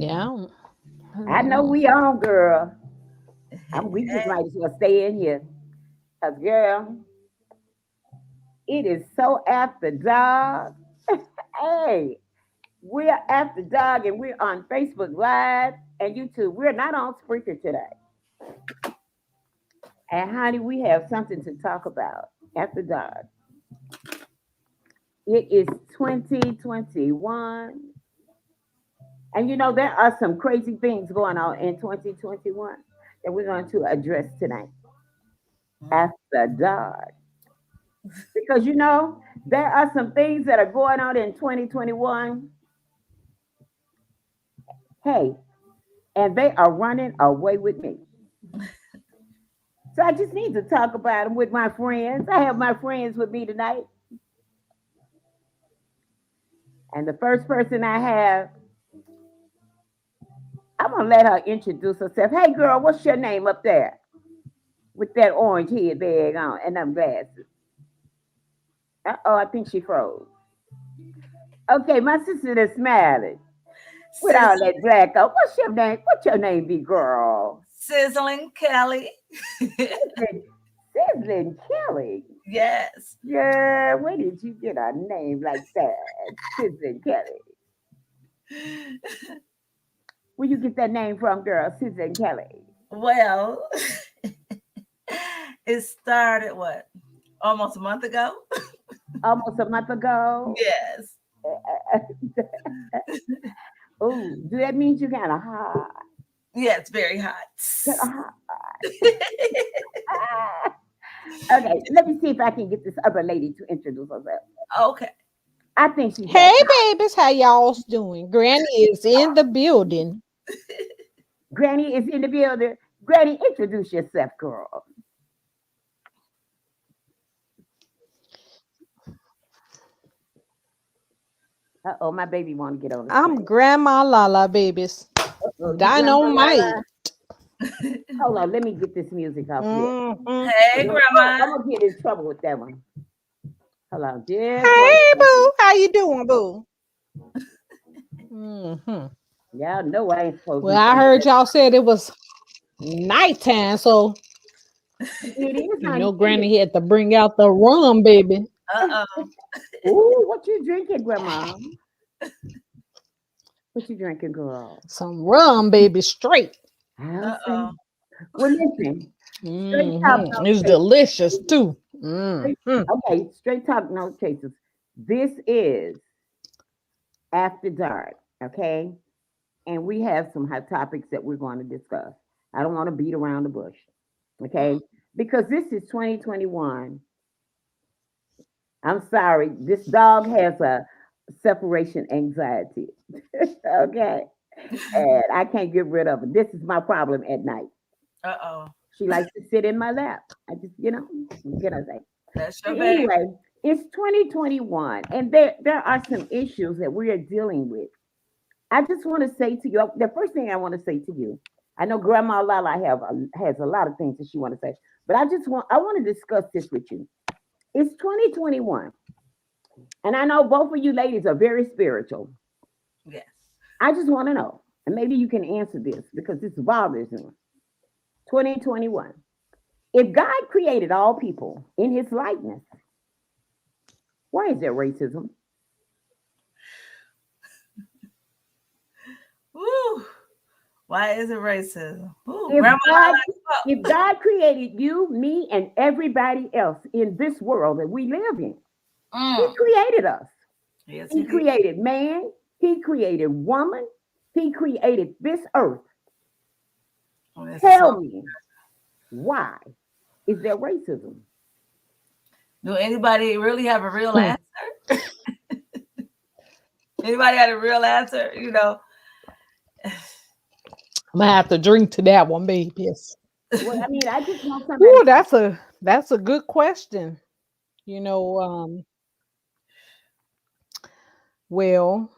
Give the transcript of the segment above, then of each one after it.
Yeah. I know we on, girl. We just might as well stay in here. Cause girl, it is so after dark. Hey, we're after dark and we're on Facebook Live and YouTube. We're not on Spreaker today. And honey, we have something to talk about after dark. It is 2021. And there are some crazy things going on in 2021 that we're going to address tonight after dark. Because there are some things that are going on in 2021. Hey, and they are running away with me. So I just need to talk about them with my friends. I have my friends with me tonight. And the first person I have, I'm going to let her introduce herself. Hey, girl, what's your name up there with that orange head bag on and them glasses? Uh-oh, I think she froze. Okay, my sister is smiling with all Sizzling, that black on. What's your name? What's your name, big girl? sizzling Kelly. Sizzling, Sizzling Kelly. Yes. Yeah, where did you get a name like that? Sizzling Kelly. Where you get that name from, girl? Sizzling Kelly. Well, it started what? Almost a month ago? Almost a month ago. Yes. Oh, do that mean you got a hot? Yeah, it's very hot. Got a hot? Ah. Okay, let me see if I can get this other lady to introduce herself. Okay. I think she has. Hey, babies, how y'all's doing? Granny is in the building. Granny is in the building. Granny, introduce yourself, girl. Uh-oh, my baby want to get on the I'm screen. Grandma LaLa, babies. Uh-oh, you grandma Dynamite. Lala. Hold on, let me get this music off here. Mm-hmm. Hey, Oh, Grandma. I'm gonna get in trouble with that one. Hold on, just one Hey, second. boo. How you doing, boo? Mm-hmm. Y'all know I ain't supposed to Well, be I saying heard that. y'all said it was nighttime, so It is, honey. Granny had to bring out the rum, baby. Uh-oh. Ooh, what you drinking, Grandma? What you drinking, girl? Some rum, baby, straight. I'll say. Uh-oh. Well, listen. Straight top Mm-hmm. no It's delicious chasers. too. Straight, Mm-hmm. okay, straight top no chasers. This is after dark. Okay, and we have some hot topics that we're going to discuss. I don't want to beat around the bush. Okay, because this is 2021. I'm sorry, this dog has a separation anxiety. Okay, and I can't get rid of it. This is my problem at night. Uh-oh. She likes to sit in my lap. I just, what can I say? That's But your baby. anyway, it's 2021, and there are some issues that we are dealing with. I just want to say to you, the first thing I want to say to you, I know Grandma Lala has a lot of things that she want to say, but I want to discuss this with you. It's 2021, and I know both of you ladies are very spiritual. Yes. I just want to know, and maybe you can answer this because this bothers me. 2021. If God created all people in his likeness, why is there racism? Woo. Why is it racism? Ooh, If Grandma God not if God created you, me, and everybody else in this world that we live in, he like, created us. yes, he He did. created man, he created woman, he created this earth. Oh, this is so. Tell me, why is there racism? Do anybody really have a real Hmm. answer? Anybody got a real answer? I'm gonna have to drink to that one, babies. Well, I mean, I just want somebody Ooh, to that's a good question. You know, well,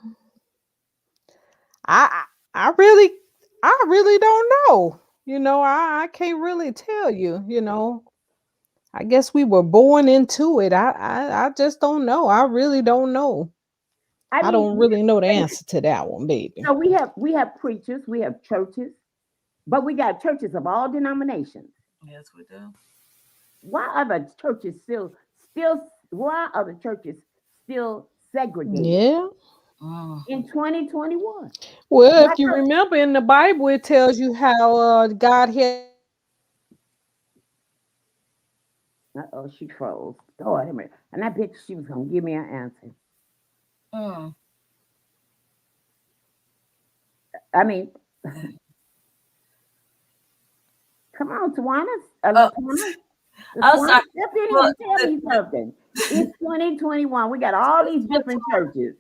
I I I really I really don't know. I can't really tell you. I guess we were born into it. I just don't know. I really don't know. I I mean, don't really know the answer to that one, baby. so we have preachers, we have churches, but we got churches of all denominations. Yes, we do. Why are the churches still why are the churches still segregated Yeah. Mm. in 2021? Well, My if you church, remember in the Bible, it tells you how God had oh, she froze. Lord, have mercy. And I bet she was gonna give me an answer. Mm. I mean, come on, Tawana, Oh, Latwana, I'm Latwana, sorry. step in here Look, and tell me something. It's 2021. We got all these different churches.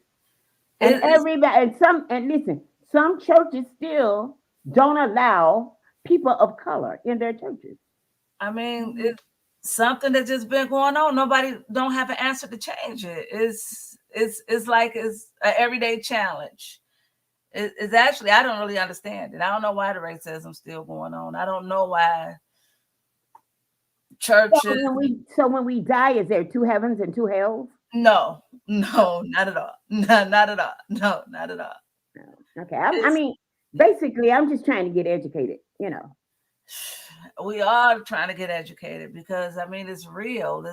And it's, everybody, and listen, some churches still don't allow people of color in their churches. I mean, it's something that just been going on. Nobody don't have an answer to change it. It's like it's an everyday challenge. It's actually I don't really understand it. I don't know why the racism still going on. I don't know why churches. So when we die, is there two heavens and two hells? No, no, not at all. No, not at all. No, not at all. No. Okay. I It's mean, basically, I'm just trying to get educated. we are trying to get educated because I mean it's real.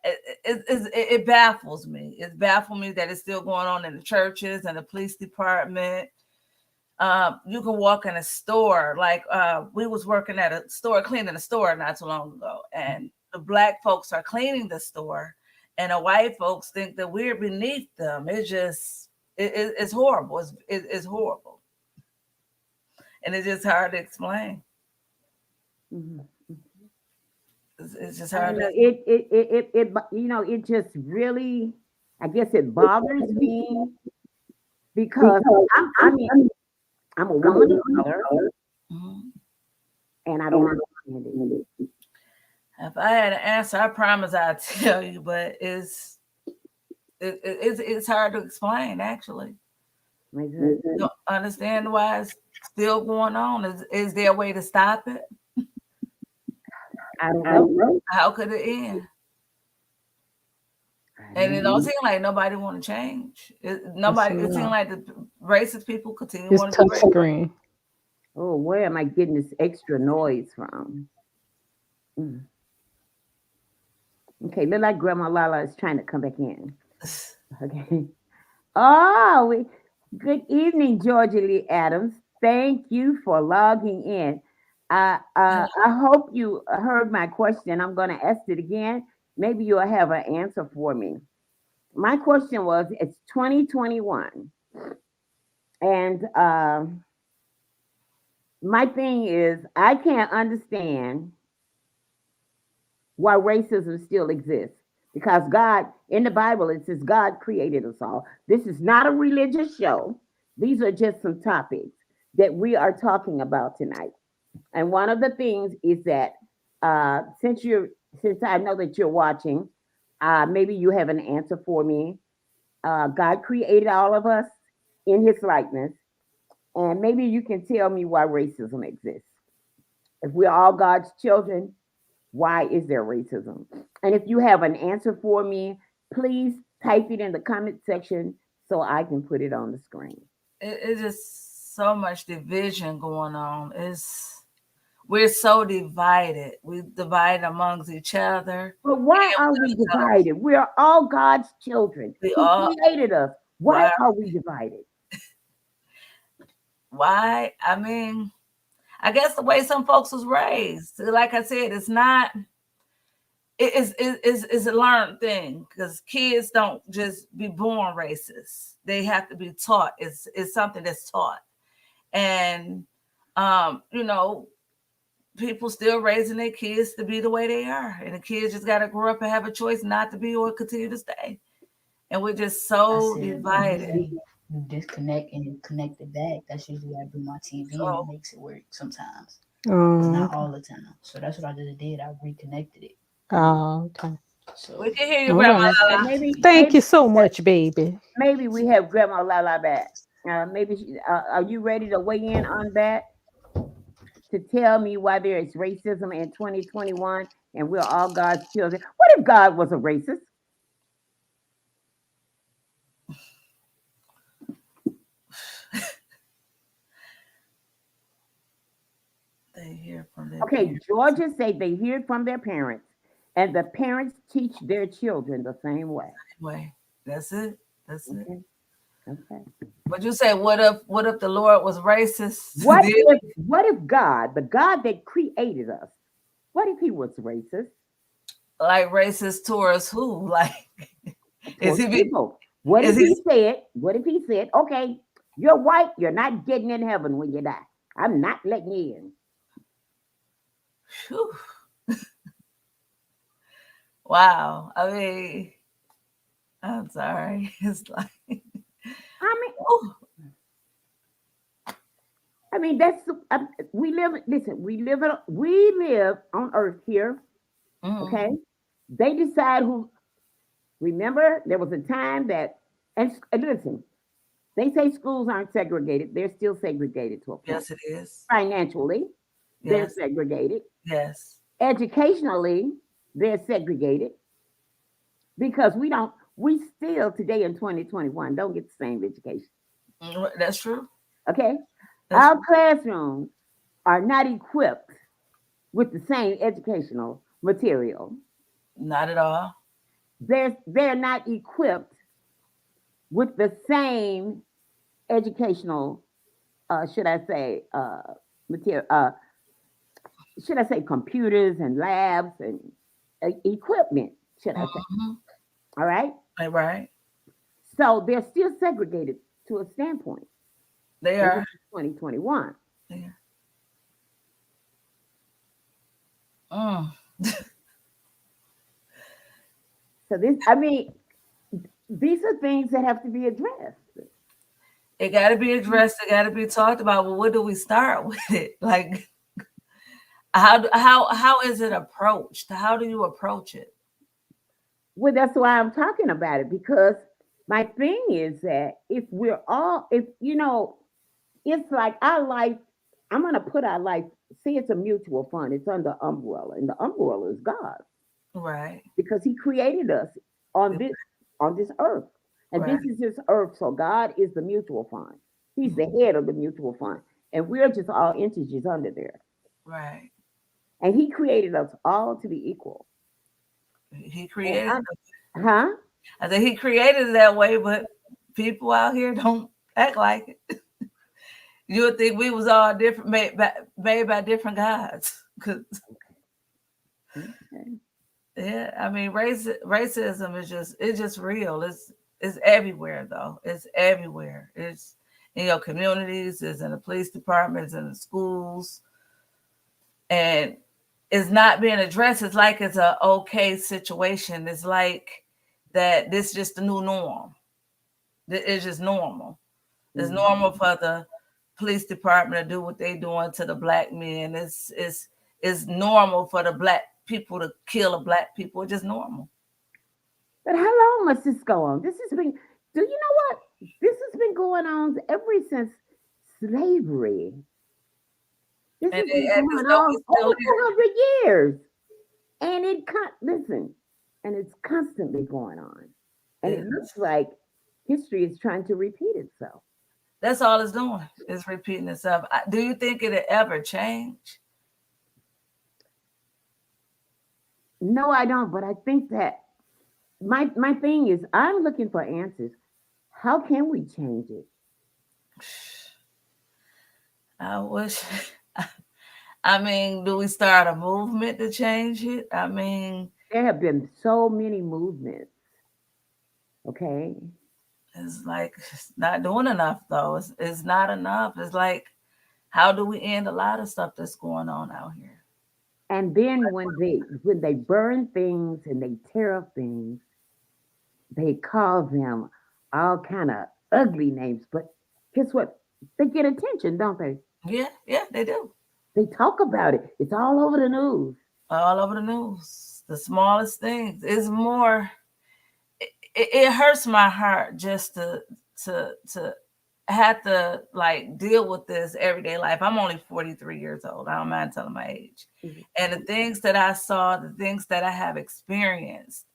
It baffles me. It baffles me that it's still going on in the churches and the police department. You can walk in a store like we was working at a store, cleaning a store not too long ago, and the black folks are cleaning the store, and the white folks think that we're beneath them. It's horrible. It's horrible, and it's just hard to explain. Mhm. It's just I hard don't know. to. It just really, I guess it bothers me because I mean, I'm a woman of color Mhm. and I don't understand it. If I had an answer, I promise I'd tell you, but it's hard to explain actually. Is it? Don't understand why it's still going on. Is there a way to stop it? I don't know. How could it end? I And it don't don't know. seem like nobody want to change. That's Nobody. It seems enough. like the racist people continue It's want to be touch racist. screen. Oh, where am I getting this extra noise from? Mm. Okay, look like Grandma Lala is trying to come back in. Okay. Oh, good evening, Georgia Lee Adams. Thank you for logging in. I hope you heard my question. I'm going to ask it again. Maybe you'll have an answer for me. My question was, it's 2021, and my thing is, I can't understand why racism still exists. Because God, in the Bible, it says God created us all. This is not a religious show. These are just some topics that we are talking about tonight. And one of the things is that since I know that you're watching, maybe you have an answer for me. God created all of us in His likeness, and maybe you can tell me why racism exists. If we're all God's children, why is there racism? And if you have an answer for me, please type it in the comment section so I can put it on the screen. It's just so much division going on. We're so divided. We divide amongst each other. But why are we divided? We are all God's children. We He all created us. Why why are we divided? why? I mean, I guess the way some folks was raised. Like I said, it's not. It's a learned thing because kids don't just be born racist. They have to be taught. It's something that's taught, and you know, people still raising their kids to be the way they are, and the kids just got to grow up and have a choice not to be or continue to stay. And we're just I so said divided. usually you disconnect and you connect it back. That's usually I do my TV and it So makes it work sometimes. It's Oh, not okay. all the time. So that's what I just did. I reconnected it. Oh, okay. we So can hear you, All Grandma right. Okay, Lala. maybe Thank maybe you so much, baby. maybe we have Grandma Lala back. Are you ready to weigh in on that to tell me why there is racism in 2021 and we're all God's children? What if God was a racist? They hear from their Okay, parents. Georgia say they hear it from their parents, and the parents teach their children the same way. Way. That's it. That's it. Okay, okay. But you say, what if the Lord was racist? What if God, the God that created us, what if he was racist Like racist towards who? Like is towards he be people? What is if he he said, what if he said, okay, you're white, you're not getting in heaven when you die. I'm not letting you in. Whew. Wow. I mean, I'm sorry. It's like I mean, oh, that's we live. Listen, we live on Earth here. Okay, mm, they decide who. Remember, there was a time that, and listen, they say schools aren't segregated. They're still segregated to a point. yes it is. Financially, they're Yes. segregated. Yes. Educationally, they're segregated because we still today in 2021 don't get the same education. That's true. Okay, That's our true. classrooms are not equipped with the same educational material. Not at all. They're not equipped with the same educational, should I say, material, should I say, computers and labs and equipment, should I say? Hmm. All right. Right. So they're still segregated to a standpoint, They and this are. is 2021. Yeah. Mm. So these are things that have to be addressed. It got to be addressed. It got to be talked about. But where do we start with it? Like, how is it approached? How do you approach it? Well, that's why I'm talking about it because my thing is that if it's like our life, I'm going to put our life, see, it's a mutual fund, it's under umbrella, and the umbrella is God Right. because He created us on this earth, and Right. this is His earth. So God is the mutual fund. He's the head of the mutual fund, and we're just all integers under there. Right. And He created us all to be equal. He And created. huh? I said he created it that way, but people out here don't act like it. You would think we was all different, made by different gods. 'Cause, Okay. yeah, I mean, racism is just real. It's everywhere though. It's everywhere. It's in your communities. It's in the police departments, in the schools, and it's not being addressed. It's like it's a okay situation. It's like that. This is just the new norm. It's just normal. It's Mhm. normal for the police department to do what they doing to the black men. It's normal for the black people to kill the black people. It's just normal. But how long must this go on? This has been, do you know what? This has been going on ever since slavery. This And has been it's going though on we still over here. 200 years. And listen, and it's constantly going on. And it looks like history is trying to repeat itself. That's all it's doing. It's repeating itself. Do you think it'll ever change? No, I don't. But I think that my thing is, I'm looking for answers. How can we change it? I wish. I mean, do we start a movement to change it? I mean, There have been so many movements. Okay. it's like it's not doing enough though. It's not enough. It's like, how do we end a lot of stuff that's going on out here? And then when they burn things and they tear up things, they call them all kind of ugly names. But guess what? They get attention, don't they? Yeah, they do. They talk about it. It's all over the news. All over the news. The smallest things. It's more. It hurts my heart just to have to like deal with this everyday life. I'm only 43 years old. I don't mind telling my age. And the things that I saw, the things that I have experienced,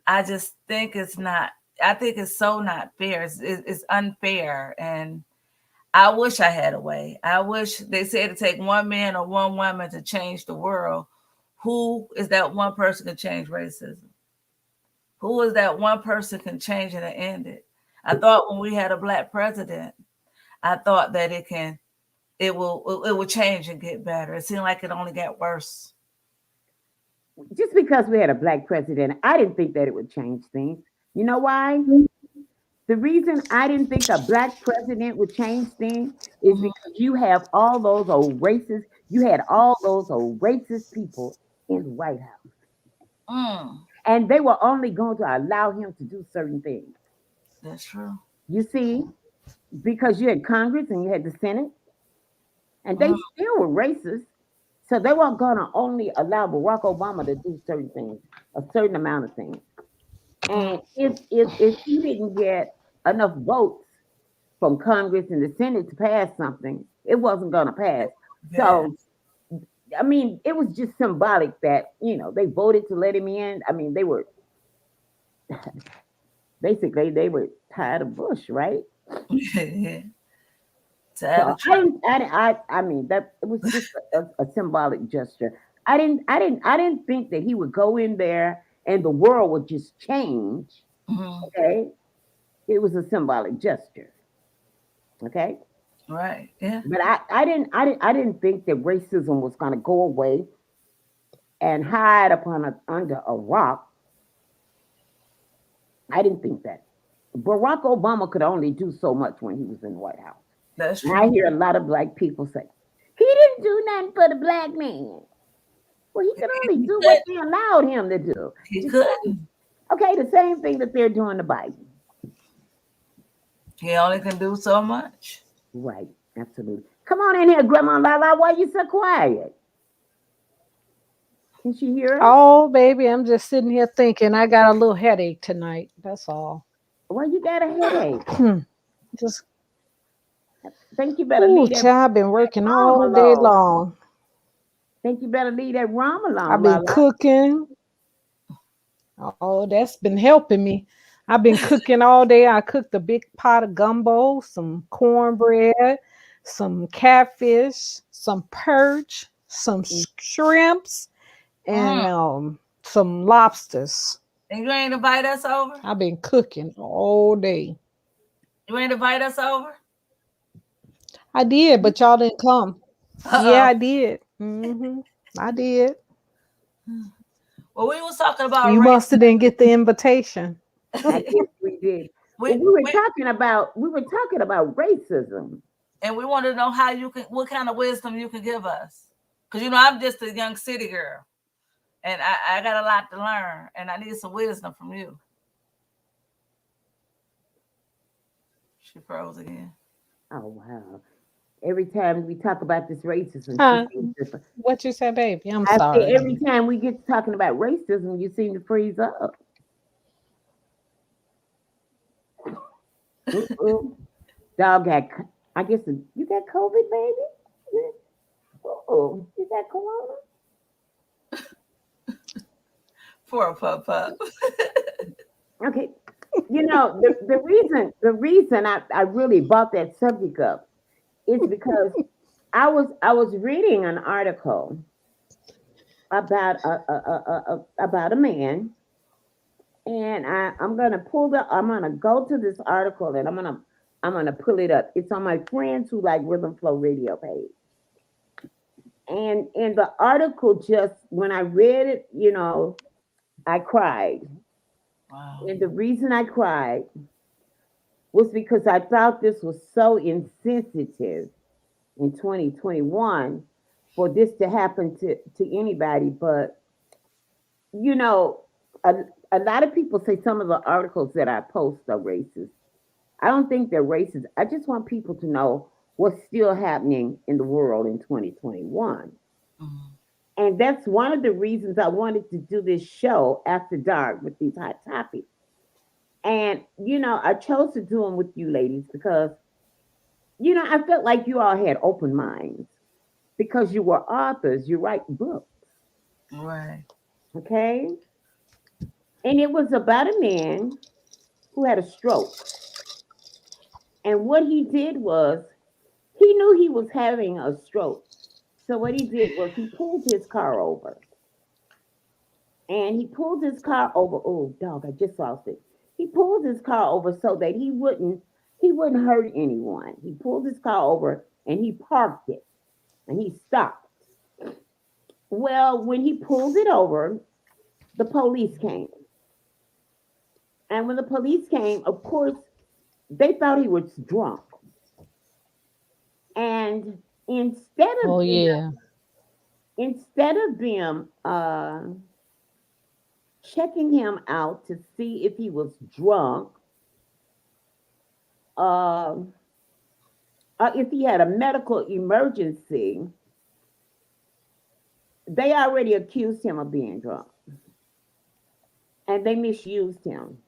I just think it's not. I think it's so not fair. It's unfair, and I wish I had a way. I wish they said to take one man or one woman to change the world. Who is that one person can change racism? Who is that one person can change it and end it? I thought when we had a black president, I thought that it will change and get better. It seemed like it only got worse. Just because we had a black president, I didn't think that it would change things. You know why? The reason I didn't think a black president would change things is Mhm. because you have all those old racist, you had all those old racist people in the White House. Mm, And they were only going to allow him to do certain things. that's true. You see, because you had Congress and you had the Senate, and they Mm, still were racist. So they weren't going to only allow Barack Obama to do certain things, a certain amount of things. mm, And if he didn't get enough votes from Congress and the Senate to pass something, it wasn't going to pass. yeah. So, I mean, it was just symbolic that, they voted to let him in. I mean, they were basically, they were tired of Bush, right? Tired So of Trump. I mean, that it was just a symbolic gesture. I didn't think that he would go in there and the world would just change. Mhm. Okay. It was a symbolic gesture. Okay. Right. Yeah. But I didn't think that racism was going to go away and hide under a rock. I didn't think that. Barack Obama could only do so much when he was in the White House. That's And I true. hear a lot of black people say, he didn't do nothing for the black man. Well, he could only He do what could. they allowed him to do. He Just could. okay, the same thing that they're doing to Biden. He only can do so much. Right, absolutely. Come on in here, Grandma LaLa. Why you so quiet? Can she hear us? Oh, baby, I'm just sitting here thinking I got a little headache tonight. That's all. Well, you got a headache. Just, Think you better ooh, leave that child, I've been working rum all day alone. long. Think you better leave that rum I've alone, been LaLa. cooking. Oh, that's been helping me. I've been cooking all day. I cooked a big pot of gumbo, some cornbread, some catfish, some perch, some Mm. shrimps, and Mm. some lobsters. And you ain't invite us over? I've been cooking all day. You ain't invite us over? I did, but y'all didn't come. Yeah, Uh I did. I did. oh. Well, we was talking about You race. must have didn't get the invitation. I guess we did. Well, we, we we were talking about racism. and we want to know how you can, what kind of wisdom you can give us, because I'm just a young city girl, and I got a lot to learn, and I need some wisdom from you. She froze again. Oh wow. Every time we talk about this racism, she Huh? seems to. What you said, baby? I'm I say sorry. every time we get to talking about racism, you seem to freeze up. Mm-mm. Dog got. I guess you got COVID, baby. Oh, you got corona. Poor pup pup. Okay. The reason I really brought that subject up is because I was reading an article about about a man, and I'm gonna go to this article and I'm gonna pull it up. It's on my friends who like Rhythm Flow Radio page. And the article, just when I read it, I cried. Wow. And the reason I cried was because I thought this was so insensitive in 2021 for this to happen to anybody. But, you know, a, a lot of people say some of the articles that I post are racist. I don't think they're racist. I just want people to know what's still happening in the world in 2021. Mhm. And that's one of the reasons I wanted to do this show after dark with these hot topics. And, I chose to do them with you ladies because, I felt like you all had open minds because you were authors, you write books, Right. okay? And it was about a man who had a stroke. And what he did was he knew he was having a stroke. So what he did was he pulled his car over. And he pulled his car over. Oh, dog, I just lost it. He pulled his car over so that he wouldn't hurt anyone. He pulled his car over and he parked it and he stopped. Well, when he pulled it over, the police came. And when the police came, of course, they thought he was drunk. And instead Oh of them, yeah. instead of them checking him out to see if he was drunk, uh, if he had a medical emergency, they already accused him of being drunk and they misused him.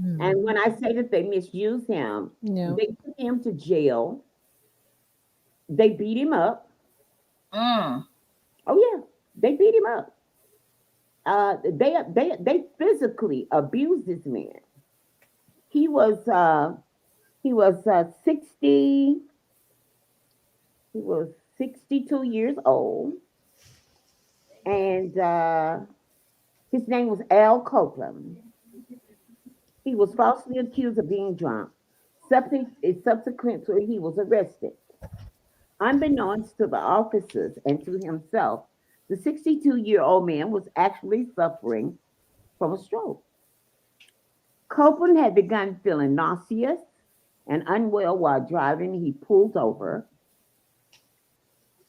Mm. And when I say that they misused him, Yeah. they took him to jail. They beat him up. Mm. Oh yeah, they beat him up. They physically abused this man. He was uh, he was 60. He was 62 years old, and his name was Al Copeland. He was falsely accused of being drunk. Subsequently, he was arrested. Unbeknownst to the officers and to himself, the 62-year-old man was actually suffering from a stroke. Copeland had begun feeling nauseous and unwell while driving. He pulled over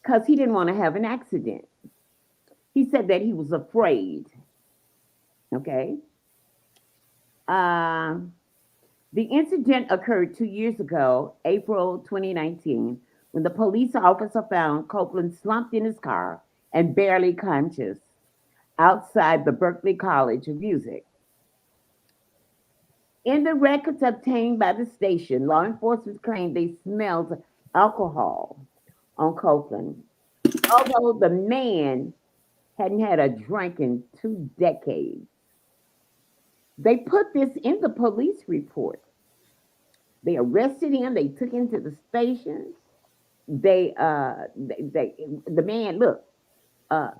because he didn't want to have an accident. He said that he was afraid. Okay. Uh, the incident occurred 2 years ago, April 2019, when the police officer found Copeland slumped in his car and barely conscious outside the Berkeley College of Music. In the records obtained by the station, law enforcement claimed they smelled alcohol on Copeland, although the man hadn't had a drink in 2 decades. They put this in the police report. They arrested him. They took him to the station. The man, look,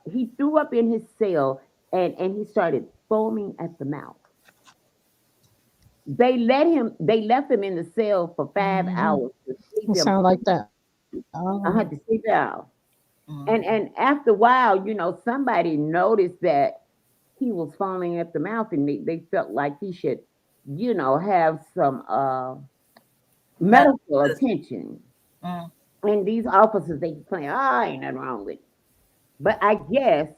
he threw up in his cell and he started foaming at the mouth. They left him in the cell for five Hmm. hours to sleep It him. sounds like that. Oh. I had to sleep out. Mm. And after a while, somebody noticed that he was foaming at the mouth, and they felt like he should, have some Medical medical assistance. attention. Mm. And these officers, they claim, ain't nothing wrong with it. But I guess,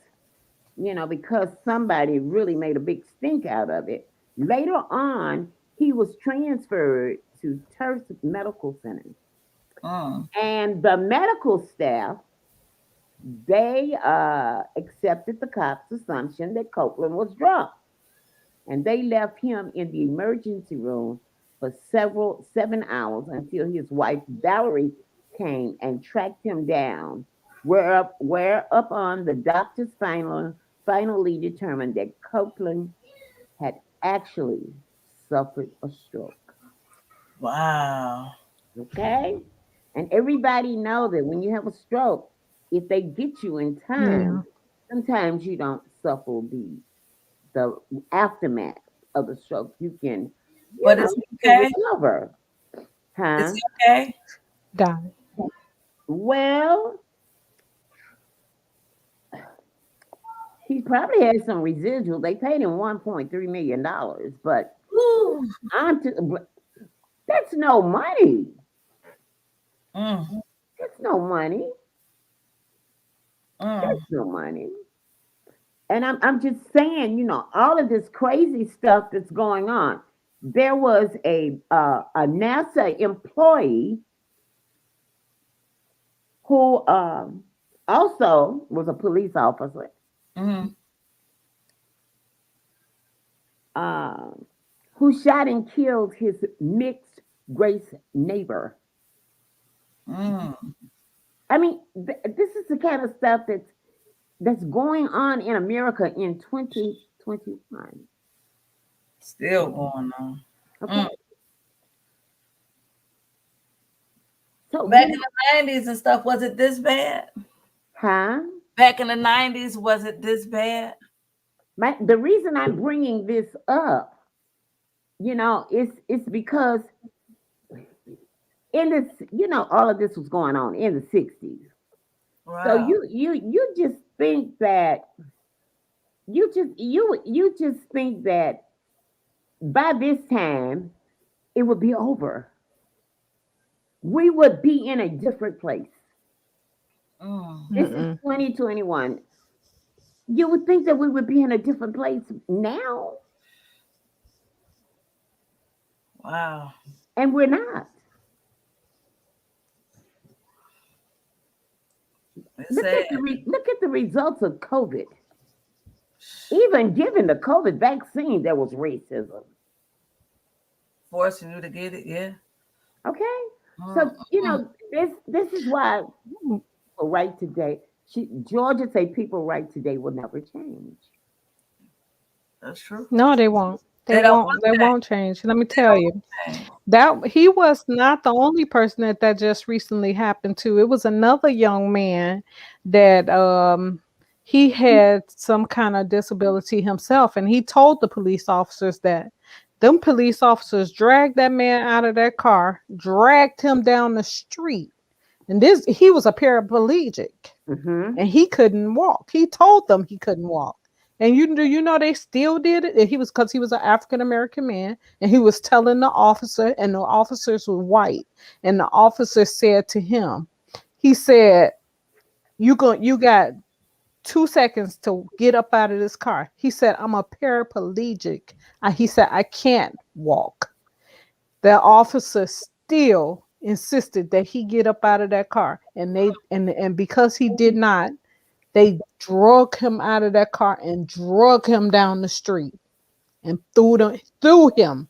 because somebody really made a big stink out of it, later on, he was transferred to Terce Medical Center. Mm. And the medical staff, they accepted the cops' assumption that Copeland was drunk. And they left him in the emergency room for 7 hours until his wife Valerie came and tracked him down. Whereupon the doctors finally determined that Copeland had actually suffered a stroke. Wow. Okay, and everybody know that when you have a stroke, if they get you in time, Yeah. sometimes you don't suffer the aftermath of the stroke. But is he You can okay? recover. Is Huh? he okay? Got it. Well, he probably had some residual. They paid him $1.3 million, but Woo. I'm t- that's no money. Mm. That's no money. Mm. That's no money. And I'm just saying, all of this crazy stuff that's going on. There was a NASA employee who also was a police officer, Mm. um, who shot and killed his mixed race neighbor. Mm. I mean, this is the kind of stuff that's going on in America in 2021. Still going on. Okay. So Back in the 90s and stuff, was it this bad? huh? Back in the 90s, was it this bad? The reason I'm bringing this up, it's because in this, all of this was going on in the 60s. So Wow. you just think that you just think that by this time it would be over. We would be in a different place. Mm. This is 2021. You would think that we would be in a different place now, Wow. and we're not. It's sad. Look at the results of COVID. Even given the COVID vaccine, there was racism. Forcing you to get it, yeah. Okay, so this is why people right today. Georgia say people right today will never change. That's true. No, they won't. They They don't won't. want They that. won't change. Let me They tell don't you. want that. That he was not the only person that just recently happened to. It was another young man that he had some kind of disability himself, and he told the police officers that them police officers dragged that man out of that car, dragged him down the street, and this he was a paraplegic Mm-hmm. and he couldn't walk. He told them he couldn't walk. And you know they still did it? And he was because he was an African American man, and he was telling the officer, and the officers were white. And the officer said to him, he said, you got 2 seconds to get up out of this car. He said, I'm a paraplegic. He said, I can't walk. The officer still insisted that he get up out of that car. And because he did not, they drug him out of that car and drug him down the street and threw him.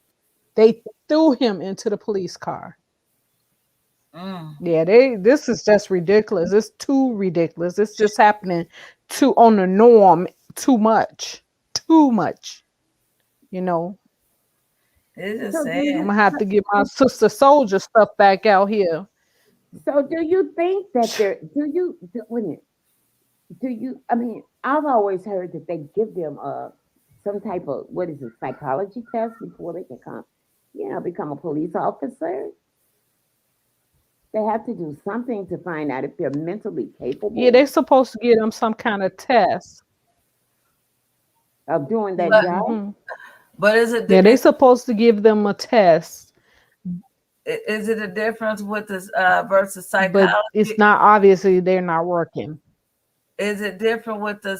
They threw him into the police car. Mm. Yeah, this is just ridiculous. It's too ridiculous. It's just happening too on the norm too much. Too much. You know. It's just So do I'm sad. you? gonna have to get my sister soldier stuff back out here. So do you think that there? Do you? Wait a minute. Do you? I mean, I've always heard that they give them some type of what is it, psychology test before they can become a police officer. They have to do something to find out if they're mentally Yeah, capable they supposed to get them some kind of test. of doing that But job. Hmm. but Yeah, they supposed to give them a test, is it a difference with this versus but it's psychology? not obviously they're not working. Is it different with the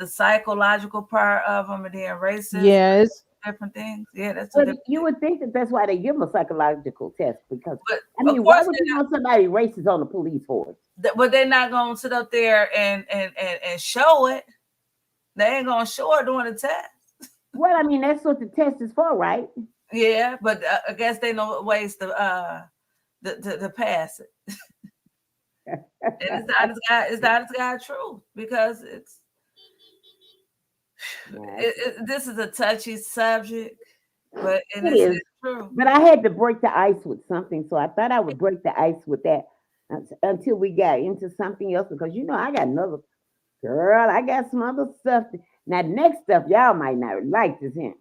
psychological part of them and then racism, Yes, different things? Yeah, that's two But different you things. would think that that's why they give them a psychological test because But I of mean, why course, would you want somebody racist on the police force? but they're not gonna sit up there and show it. They ain't gonna show it during the test. Well, I mean, that's what the test is for, right? Yeah, but I guess they know ways to pass it. And it's not as God truth because Yes, this is a touchy subject, but and it it's is. true. But I had to break the ice with something, so I thought I would break the ice with that until we got into something else because I got another girl. I got some other stuff. Now, the next stuff y'all might not like this him.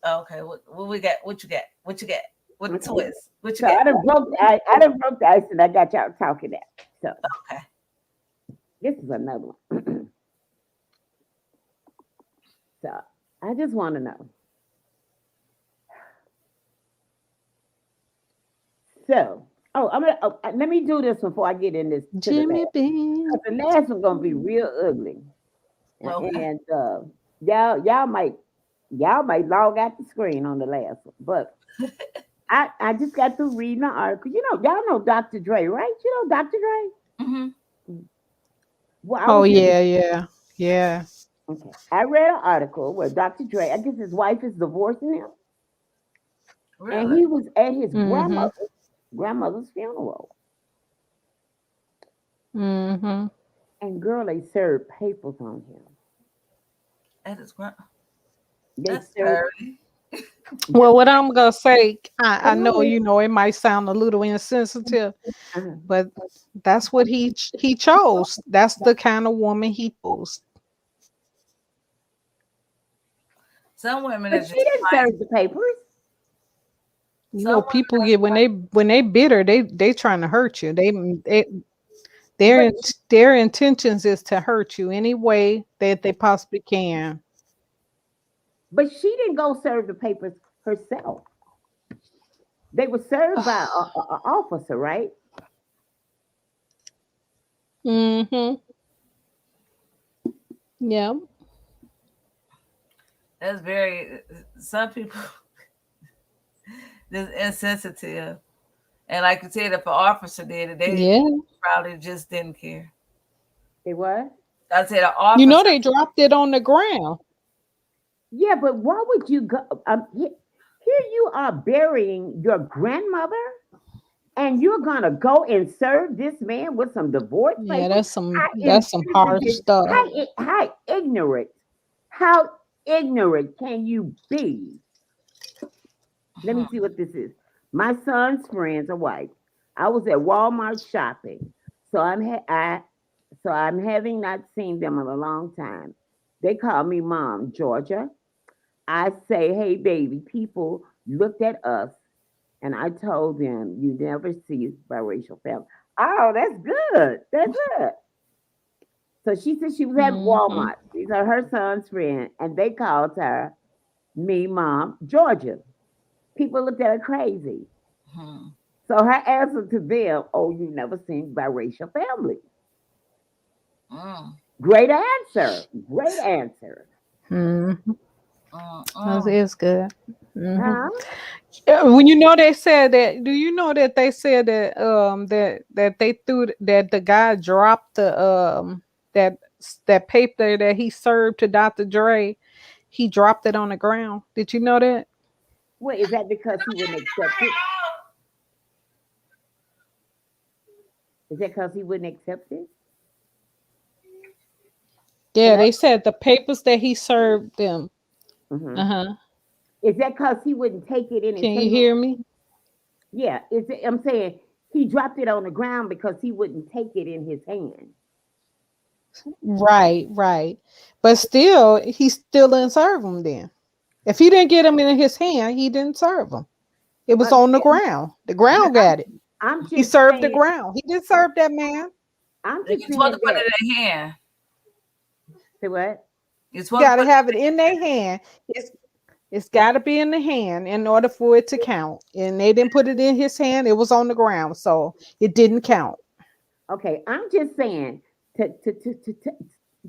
Okay, what we got? What you got? What you got? What the Okay. twist? What you So got? I done broke the ice and I got y'all talking that. So Okay. this is another one. So I just want to know. So, let me do this before I get in this to the Jimmy last. Bean. 'Cause the last one's gonna be real ugly, Okay. and y'all might log out the screen on the last one. But I just got through reading an article. Y'all know Dr. Dre, right? You know Dr. Dre. Mm-hmm. Well, I Oh was yeah, yeah, yeah. okay. I read an article where Dr. Dre, I guess his wife is divorcing him, and Really? he was at his Mm-hmm. grandmother's funeral. Mm-hmm. And girl, they served papers on him. That is great. They That's served dirty. Well, what I'm gonna say, I I know know you know it might sound a little insensitive, it. but that's what he chose. That's the kind of woman he chose. Some women But are she just didn't like serve the papers. You know, some people women get when they bitter, they trying to hurt you. They But their intentions is to hurt you any way that they possibly can. she didn't go serve the papers herself. They were served by a officer, right? Mm-hmm. Yeah. that's very some people just insensitive. And like you said, if an officer did it, they Yeah. probably just didn't care. They were. I said an You know officer. they dropped it on the ground. Yeah, but why would you go? Here you are burying your grandmother, and you're gonna go and serve this man with some divorce Yeah, papers? How that's some harsh insensitive! stuff. How ignorant! How ignorant can you be? Let me see what this is. My son's friends are white. I was at Walmart shopping, so I'm having not seen them in a long time. They call me mom, Georgia. I say, hey baby, people looked at us, and I told them you never see biracial family. Oh, that's good. That's good. So she said she was at Hmm. Walmart. These are her son's friend, and they called her me, mom, Georgia. People looked at her crazy. Hmm. So her answer to them, oh, you never seen biracial family. Mm. Great answer. Great answer. Hmm. That Mm. is good. Hmm. Huh? When you know they said that, do you know that they said that that they threw that the guy dropped the that that paper that he served to Dr. Dre, he dropped it on the ground. Did you know that? Well, is that because he wouldn't accept it? Is that because he wouldn't accept it? Yeah, Hello? they said the papers that he served them. Hmm. Uh-huh. Is that because he wouldn't take it in his Can you hand? hear me? Yeah, I'm saying he dropped it on the ground because he wouldn't take it in his hand. Right, right. But still, he still didn't serve him then. If he didn't get him in his hand, he didn't serve him. It was on the Yeah, ground. The but ground got it. I'm He just served the saying, ground. He didn't serve that man. I'm You're just supposed to saying put that. it in their hand. Say what? You're You supposed to got to put have it in their hand. It's got to be in the hand in order for it to count. And they didn't put it in his hand. It was on the ground, so it didn't count. Okay, I'm just saying to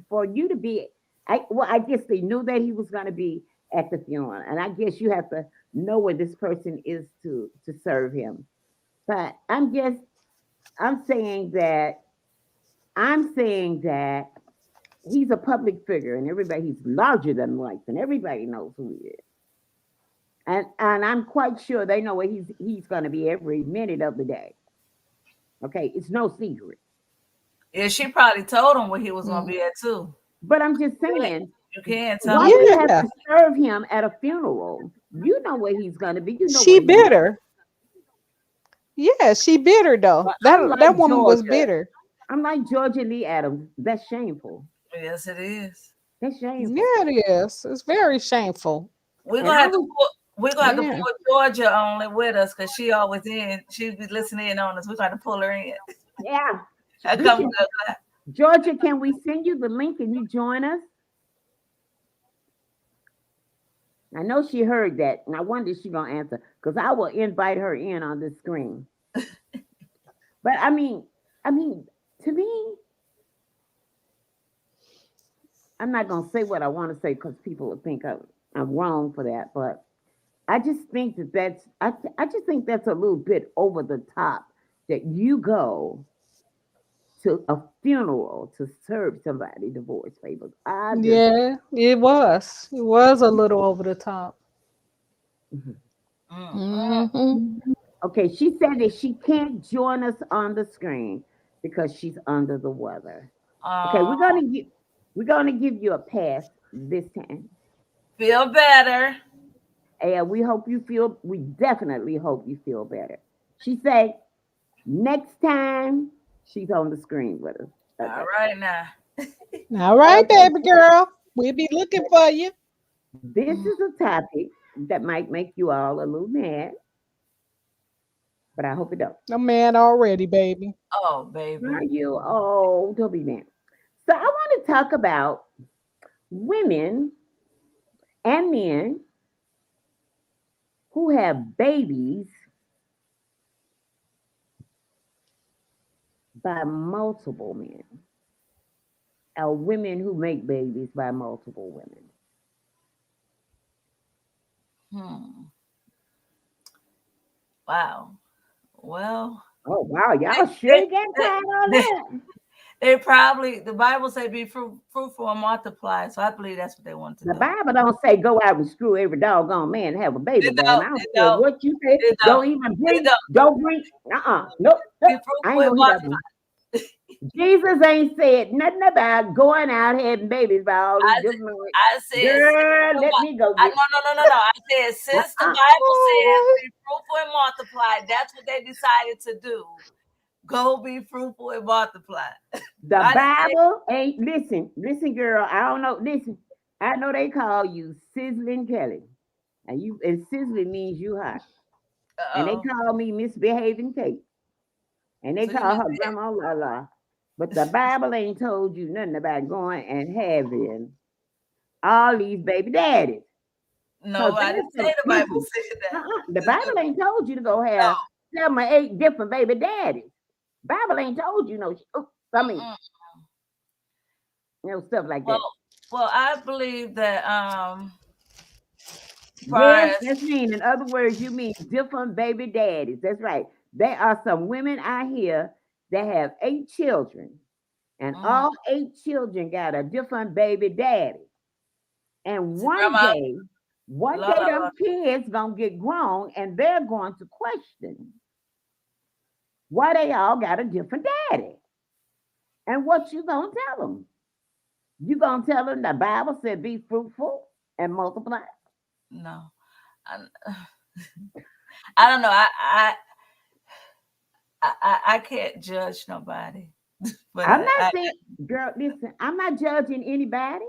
for you to be. I guess they knew that he was going to be at the funeral, and I guess you have to know where this person is to serve him. But I'm saying that I'm saying that he's a public figure, and everybody he's larger than life, and everybody knows who he is. And I'm quite sure they know where he's going to be every minute of the day. Okay, it's no secret. Yeah, she probably told him where he was gonna Mm. be at too. But I'm just You saying, can't tell why me do you that. have Yeah, to serve him at a funeral? You know where he's going to be. You know she where he lives. bitter. Yeah, she bitter though. But I'm That like woman was Georgia. bitter. I'm like Georgia Lee Adams. That's shameful. Yes, it is. That's shameful. Yeah, it is. It's very shameful. We're And gonna I have to was, pull, we're gonna have to Yeah. pull Georgia on with us because she always in. She be listening in on us. We're gonna have to pull her in. yeah. I We come can, Georgia, can we send you the link and you join us? I know she heard that, and I wonder if she's gonna answer because I will invite her in on the screen. But I mean, to me, I'm not gonna say what I want to say because people will think I'm wrong for that. But I just think I just think that's a little bit over the top that you go to a funeral to serve somebody divorce papers. I just Yeah, it was. It was a little over the top. Mhm. Mm. Hmm. Okay. She said that she can't join us on the screen because she's under the weather. Okay, Uh, we're gonna give you a pass this time. feel better. And we definitely hope you feel better. She said, next time she's on the screen with us. All Okay. right now. All right, Okay. baby girl. We'll be looking for you. This is a topic that might make you all a little mad, but I hope it don't. I'm mad already, baby. Oh, baby. Are you? Oh, don't be mad. So I want to talk about women and men who have babies by multiple men, or women who make babies by multiple women. Hmm. Wow. Well, Oh wow, y'all they, sure get they, tired on they, that. they probably, the Bible say be fruitful and multiply. So I believe that's what they want to The do. Bible don't say go out and screw every doggone man and have a baby They by him. don't, I don't they care don't, what you say. they don't, Don't even they bring. don't. Don't bring. Nope. Be Nope. I fruitful ain't and gonna hear that one. multiply. Jesus ain't said nothing about going out having babies by all these I, different men. I said, Girl, let me go get. no. I said, since the Bible says be fruitful and multiply, that's what they decided to do. Go be fruitful and multiply. The I didn't say, Bible ain't listen, girl. I don't know. Listen, I know they call you Sizzling Kelly, and sizzling means you hot, and they oh, call me Misbehaving Kate, and they so you call missed her it. Grandma LaLa. But the Bible ain't told you nothing about going and having all these baby daddies. No, Cause I there's didn't say some the Bible listen. said that. The Bible ain't told you to go No. have 7 or 8 different baby daddies. Bible ain't told you no. I mean, Mm-mm. stuff like Well, that. I believe that far Yes, as that's mean. In other words, you mean different baby daddies. That's right. There are some women out here that have 8 children, and mm, all 8 children got a different baby daddy. And see, grandma, one la day la la. them kids gonna get grown, and they're going to question why they all got a different daddy. And what you gonna tell them? You gonna tell them the Bible said be fruitful and multiply? No, I, I don't know. I can't judge nobody, but I'm not saying, girl, listen, I'm not judging anybody.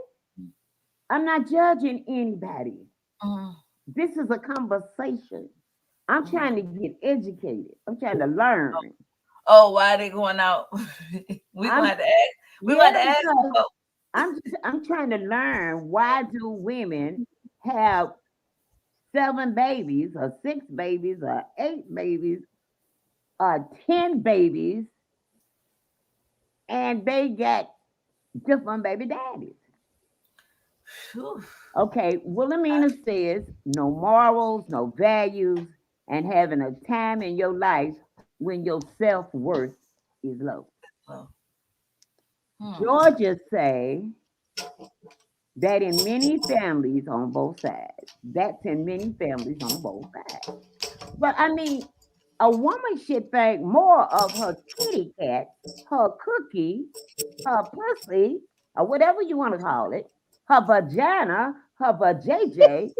I'm not judging anybody. mm, This is a conversation. I'm trying to mm. get educated. I'm trying to learn. Oh, why they going out? we gonna I'm have to ask. We gonna yeah, have to ask because them. I'm trying to learn why do women have 7 babies or 6 babies or 8 babies or 10 babies and they got different baby daddies. Whew. Okay, Wilhelmina says no morals, no values, and having a time in your life when your self worth is low. Oh, hmm. Georgia say that in many families on both sides. That's in many families on both sides. But I mean, a woman should think more of her kitty cat, her cookie, her pussy, or whatever you want to call it, her vagina, her vajayjay.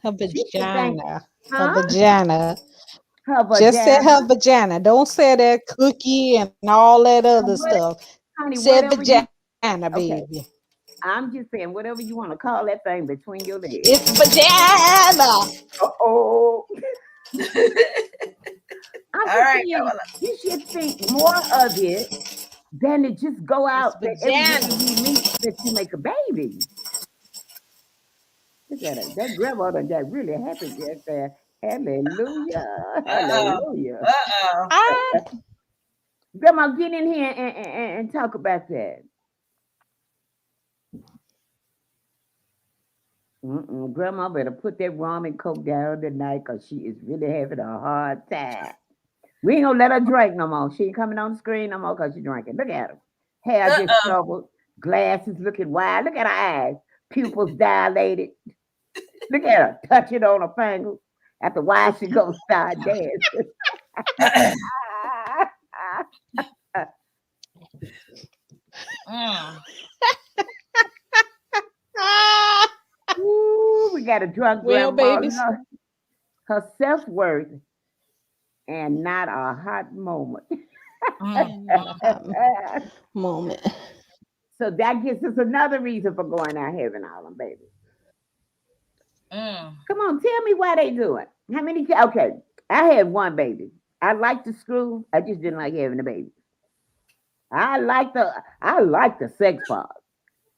Her She should think, vagina. Her huh? vagina. Her Just say vagina. her vagina. Don't say that cookie and all that other What, stuff. honey, Say whatever you, vagina, baby. okay. I'm just saying, whatever you want to call that thing between your legs. It's vagina. Oh, I'm All just right, saying, Carolina. you should think more of it than to just go It's out that every vagina. woman you meet that you make a baby. Look at it. That grandmother got really happy just there. Hallelujah. Uh oh. Hallelujah. Uh oh. Ah, Grandma, get in here and talk about that. Grandma better put that rum and coke down tonight because she is really having a hard time. We ain't gonna let her drink no more. She ain't coming on the screen no more because she drinking. Look at her. Hair Uh oh. disheveled, glasses looking wide. Look at her eyes. Pupils dilated. Look at her. Touch it on her finger. After why she go start dancing. Mm. Ooh, we got a drunk Well, grandma. babies. Her self-worth and not a hot moment. Mm, And not a hot moment. So that gives us another reason for going out having all them babies. mm. Come on, tell me why they do it. How many? Okay, I had one baby. I liked the screw. I just didn't like having a baby. I like the sex part.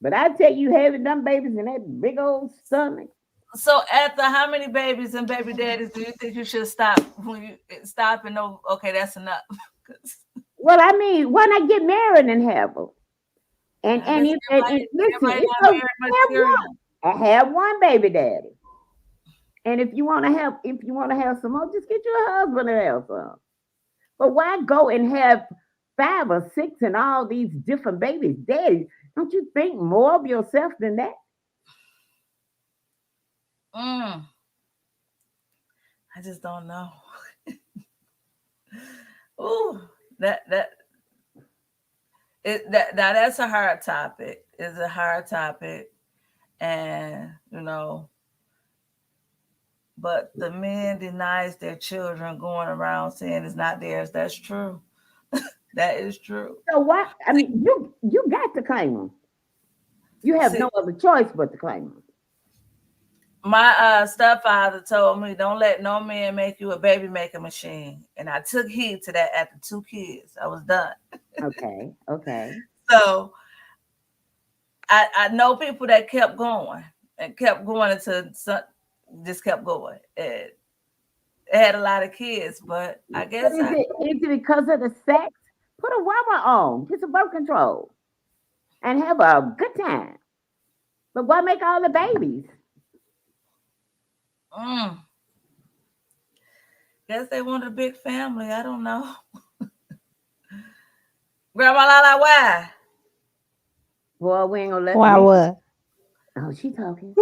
But I tell you, having them babies in that big old stomach. So after how many babies and baby daddies do you think you should stop when you stop and know, okay, that's enough? 'Cause Well, I mean, why not get married and have them? And I guess and listen, everybody it's not okay married to have material. one. I have one baby daddy. And if you want to have some more, just get you a husband and have some. But why go and have 5 or 6 and all these different babies daddy? Don't you think more of yourself than that? Mm, I just don't know. Ooh, that that now that's a hard topic. It's a hard topic, and but the men denies their children going around saying it's not theirs. That's true. That is true. So why? I mean, you got to claim them. You have See, no other choice but to claim them. my stepfather told me, "Don't let no man make you a baby making machine," and I took heed to that. After 2 kids, I was done. Okay, okay. So I know people that kept going and kept going until just kept going. And they had a lot of kids, but I But guess is it because of the sex? Put a rubber on, get some birth control, and have a good time. But why make all the babies? mm, guess they wanted a big family. I don't know. Grandma Lala, why? Boy, we ain't gonna let Why me. what? Oh, she talking.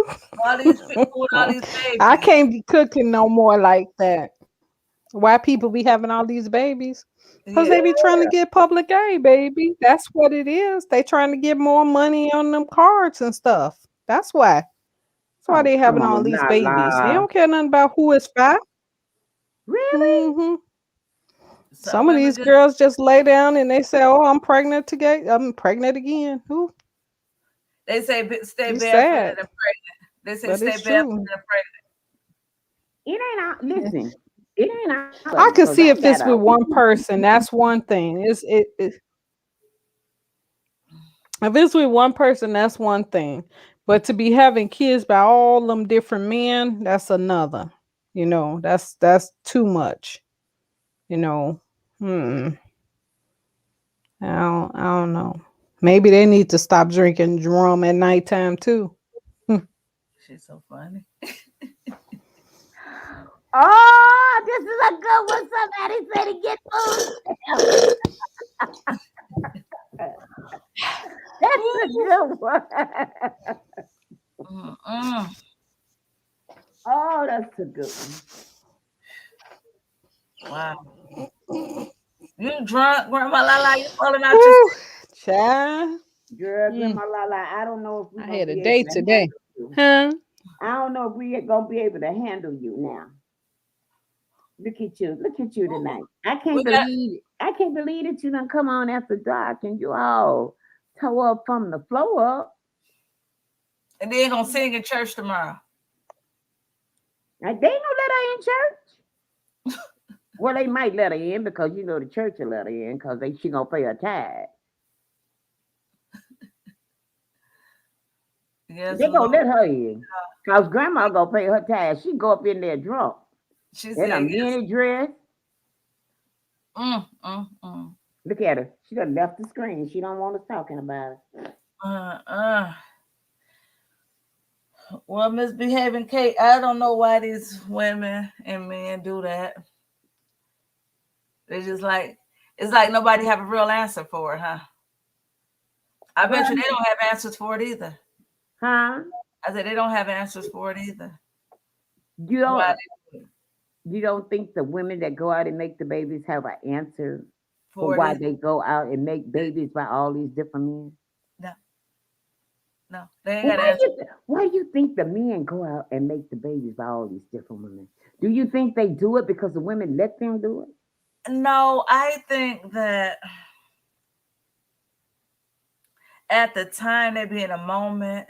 All these people with all these I babies. can't be cooking no more like that. Why people be having all these babies? Because Yeah. they be trying to get public A, baby. That's what it is. They trying to get more money on them cards and stuff. That's why. That's why Oh, they come having all on, these babies. They Lala. don't care nothing about who is fat. Really? Hmm. Some Some of women these just girls just lay down and they say, "Oh, I'm pregnant today. I'm pregnant again." Who? they say stay It's barefooted sad, and pregnant. They say but stay it's barefooted true. and pregnant. It ain't all. Listen, it ain't all of them I could because see I if got it's a. with one person. That's one thing. If it's with one person, that's one thing. But to be having kids by all them different men, that's another. That's too much. You know, hmm. I don't know. Maybe they need to stop drinking rum at nighttime too. Hmm. She's so funny. Oh, this is a good one. Somebody said to get food stamps. That's a Ooh. good one. Mm-mm. Oh, that's a good one. Wow. You drunk, Grandma Lala? You falling out your Woo, seat? child. Girl, Mm, Grandma Lala, I don't know if we're I gonna had a be able day to today. handle you. Huh? I don't know if we're gonna be able to handle you now. Look at you. Look at you tonight. We got I can't believe that you done come on after dark and you all toe up from the floor up. and they ain't gonna sing in church tomorrow. Like, they ain't gonna let her in church. Well, they might let her in because you know the church will let her in because she gonna pay her tithe. Yes, They Lord. gonna let her in. Cause grandma gonna pay her tithe. She go up in there drunk. She In a said yes. mini dress. Mm, mm, mm. Look at her. She done left the screen. She don't want us talking about it. Uh, uh. Well, misbehaving Kate, I don't know why these women and men do that. They just like it's like nobody have a real answer for it, huh? I Well, bet you they don't have answers for it either. huh? I said they don't have answers for it either. You Why don't they do it you don't think the women that go out and make the babies have an answer for for it why either. they go out and make babies by all these different men? No, No, they ain't Well, got to answer. why do you think the men go out and make the babies by all these different women? Do you think they do it because the women let them do it? No, I think that at the time they be in a moment,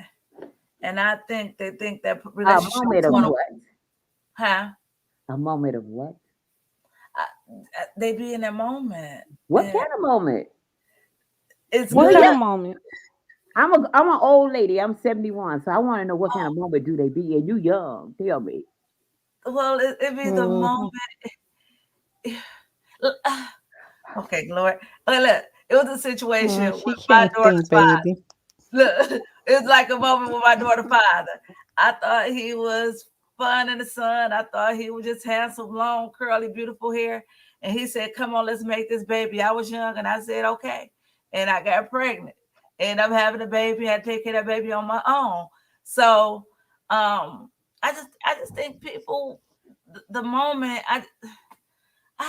and I think they think that A relationship moment is of going to, what? huh? A moment of what? They be in that moment, What and kind of moment? it's What Well, good. kind yeah, of moment? I'm an old lady. I'm 71, so I want to know what kind of moment do they be? And you young? Tell me. Well, it be the Mhm. moment. Okay, Lord. Look, it was a situation She with my can't daughter's think, father. baby. Look, it's like a moment with my daughter's father. I thought he was fun in the sun. I thought he was just handsome, long, curly, beautiful hair. And he said, "Come on, let's make this baby." I was young, and I said, "Okay." And I got pregnant. And I'm having a baby. I had to take care of that baby on my own. So, I just think people, the moment I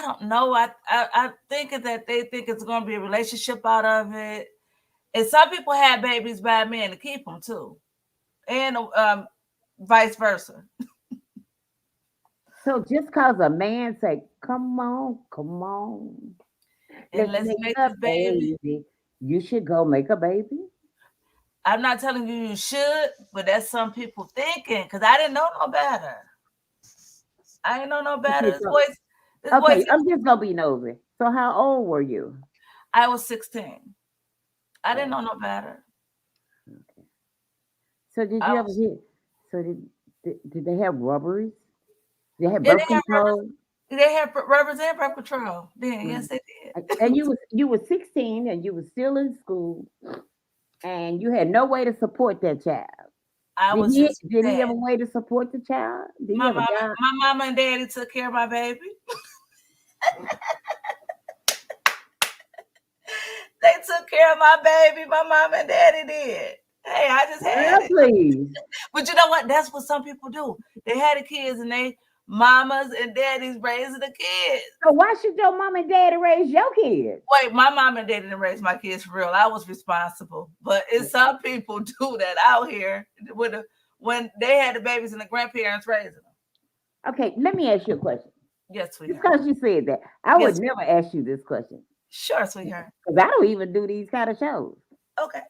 don't know. I think that they think it's going to be a relationship out of it. And some people have babies by men to keep them too, and vice versa. So just cause a man say, come on, And let's let's make make a this baby. baby. You should go make a baby. I'm not telling you should, but that's some people thinking because I didn't know no better. I didn't know no better. Okay, This boy okay, said I'm just gonna be nosy. So how old were you? I was 16. I didn't Oh, know no better. okay. So did I you ever was hear? So did they have rubbers? Did they have yeah. birth control? They have rubbers and birth control. Then Mm. yes, they did. And you were 16 and you were still in school and you had no way to support that child. I Did was he just did he sad. have a way to support the child? Did he My have a mama, job? my mama and daddy took care of my baby. They took care of my baby. My mom and daddy did. Hey, I just had Well, it. please. But you know what? That's what some people do. They had the kids and they mamas and daddies raising the kids. So why should your mom and daddy raise your kids? Wait, my mom and daddy didn't raise my kids for real. I was responsible. But it's some people do that out here when they had the babies and the grandparents raising them. Okay, let me ask you a question. Yes, Just sweetheart. because you said that, I would Yes, never ask you this question sure, sweetheart. because I don't even do these kind of shows. Okay.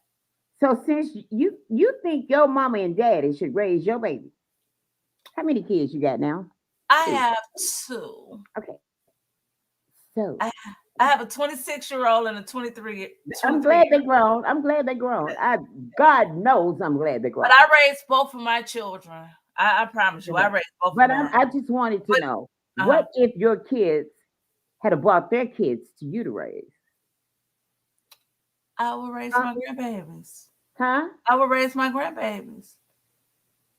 So since you think your mama and daddy should raise your baby, how many kids you got now? I Two. have two. Okay. So I have a 26-year-old and a 23 I'm 23 glad year they grown. I'm glad they grown. God knows I'm glad they But grown. I raised both of my children. I promise you, I raised both of But mine. I just wanted to But know uh-huh, what if your kids had brought their kids to you to raise? I will raise Huh? my grandbabies. Huh? I will raise my grandbabies.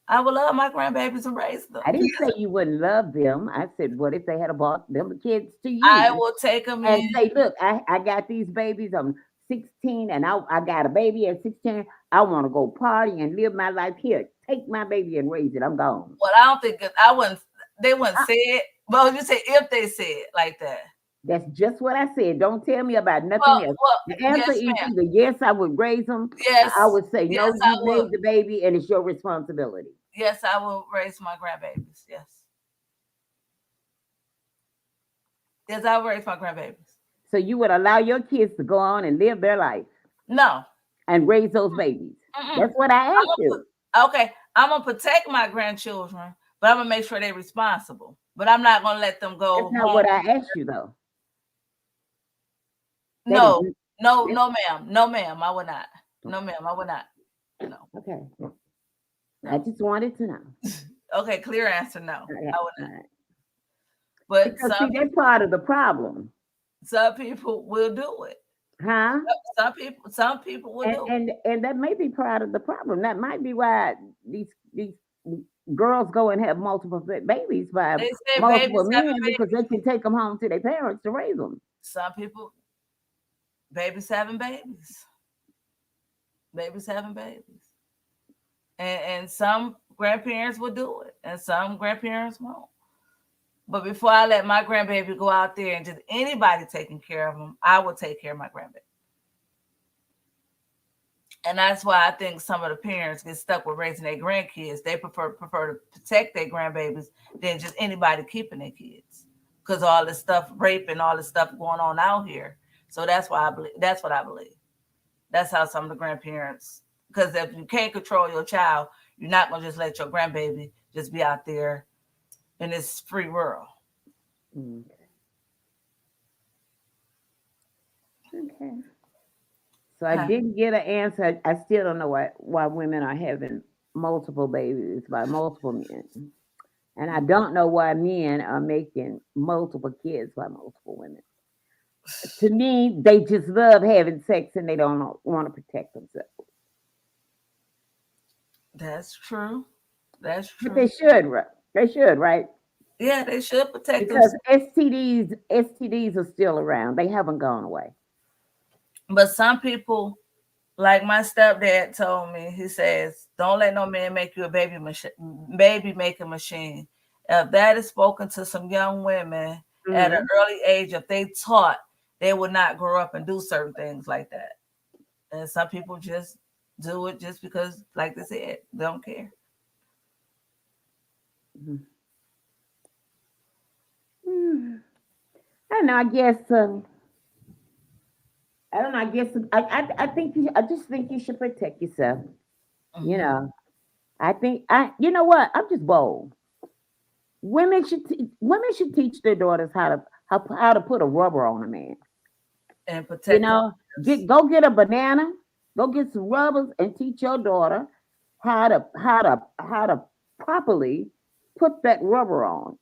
I will love my grandbabies and raise them. I didn't say you wouldn't love them. I said, what if they had brought them kids to I you will take them and in. say, look, I got these babies. I'm 16 and I got a baby at 16. I want to go party and live my life here. Take my baby and raise it. I'm gone. Well, I don't think I wouldn't. They wouldn't say it. Well, you say if they say it like that. That's just what I said. Don't tell me about Well, nothing else. well, The answer yes, is ma'am. either yes, I would raise them. I Yes, would say yes, no, I you will. made the baby and it's your responsibility. Yes, I will raise my grandbabies. Yes, yes, I will raise my grandbabies. So you would allow your kids to go on and live their life No. and raise those babies. Mm-mm. That's what I asked you. Okay, I'm gonna protect my grandchildren, but I'm gonna make sure they're responsible. But I'm not gonna let them That's go not home. what I asked you though. That is No, no, that's no, ma'am. No, ma'am. I would not. No, ma'am. I would not. No, okay. I no. just wanted to know. Okay, clear answer. No, Okay, I would all not. right. But Because see, that's part of the problem. some people will do it. Huh? Some people will do it. And that may be part of the problem. That might be why these girls go and have multiple babies by They say multiple babies having men because they babies. can take them home to their parents to raise them. Some people, babies having babies. Babies having babies. And some grandparents will do it, and some grandparents won't. But before I let my grandbaby go out there and just anybody taking care of them, I will take care of my grandbaby. And that's why I think some of the parents get stuck with raising their grandkids. They prefer to protect their grandbabies than just anybody keeping their kids, because all this stuff, rape and all this stuff going on out here. So that's why I believe. That's what I believe. That's how some of the grandparents. Because if you can't control your child, you're not gonna just let your grandbaby just be out there in this free world. Mm, okay. So I Huh. didn't get an answer. I still don't know why women are having multiple babies by multiple men. And I don't know why men are making multiple kids by multiple women. To me, they just love having sex and they don't want to protect themselves. That's true. That's But true. they should, right? Yeah, they should protect them. Because STDs are still around. They haven't gone away. But some people, like my stepdad told me, he says, "Don't let no man make you a baby making machine." If that is spoken to some young women at an Hmm. early age, if they taught, they would not grow up and do certain things like that. And some people just do it just because, like they said, they don't care. I don't know. I guess. I don't know. I guess. I think you. I just think you should protect yourself. You Hmm. know. I think. You know what? I'm just bold. Women should teach their daughters how to put a rubber on a man. And You protect know, themselves. go get a banana, go get some rubbers, and teach your daughter how to properly put that rubber on.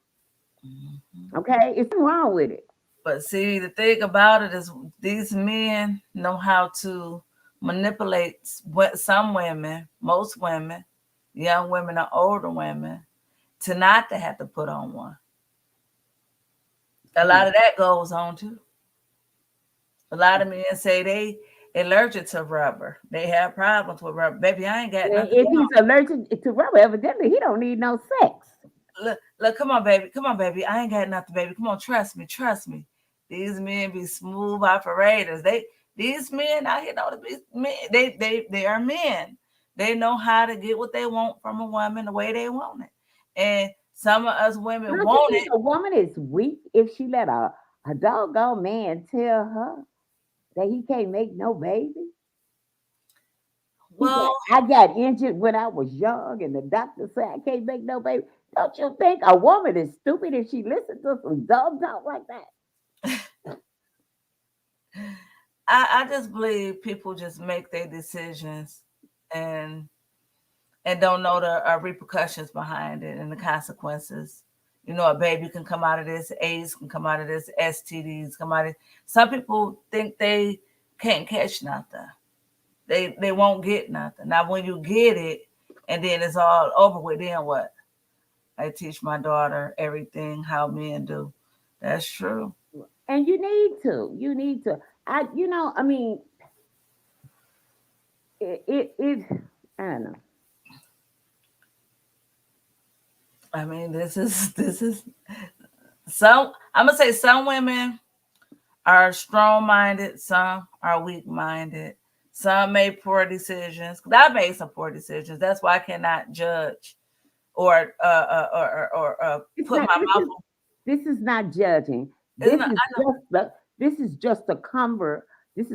Mhm. Okay, it's nothing wrong with it. But see, the thing about it is these men know how to manipulate some women, most women, young women or older women, to not to have to put on one. A lot of that goes on too. A lot of men say they allergic to rubber. They have problems with rubber. Baby, I ain't got Well, nothing if going on. he's allergic to rubber, evidently he don't need no sex. Look, come on, baby. Come on, baby. I ain't got nothing, baby. Come on, trust me, trust me. These men be smooth operators. These men out here know to be men. They are men. They know how to get what they want from a woman the way they want it. And some of us women Don't you want think it. a woman is weak if she let a doggone man tell her that he can't make no baby? Well, I got injured when I was young, and the doctor said I can't make no baby. Don't you think a woman is stupid if she listens to some dumb talk like that? I just believe people just make their decisions and don't know the repercussions behind it and the consequences. You know, a baby can come out of this, AIDS can come out of this, STDs come out of. Some people think they can't catch nothing. They won't get nothing. Now, when you get it, and then it's all over with, then what? I teach my daughter everything how men do. That's true. And you need to. You need to. I mean, it I don't know. I mean, this is some. I'm gonna say some women are strong minded, some are weak minded, some made poor decisions. 'Cause I made some poor decisions. That's why I cannot judge or It's put not. my mouth on. This is not judging. It's This not, is I know. just the. This is just a convert. This.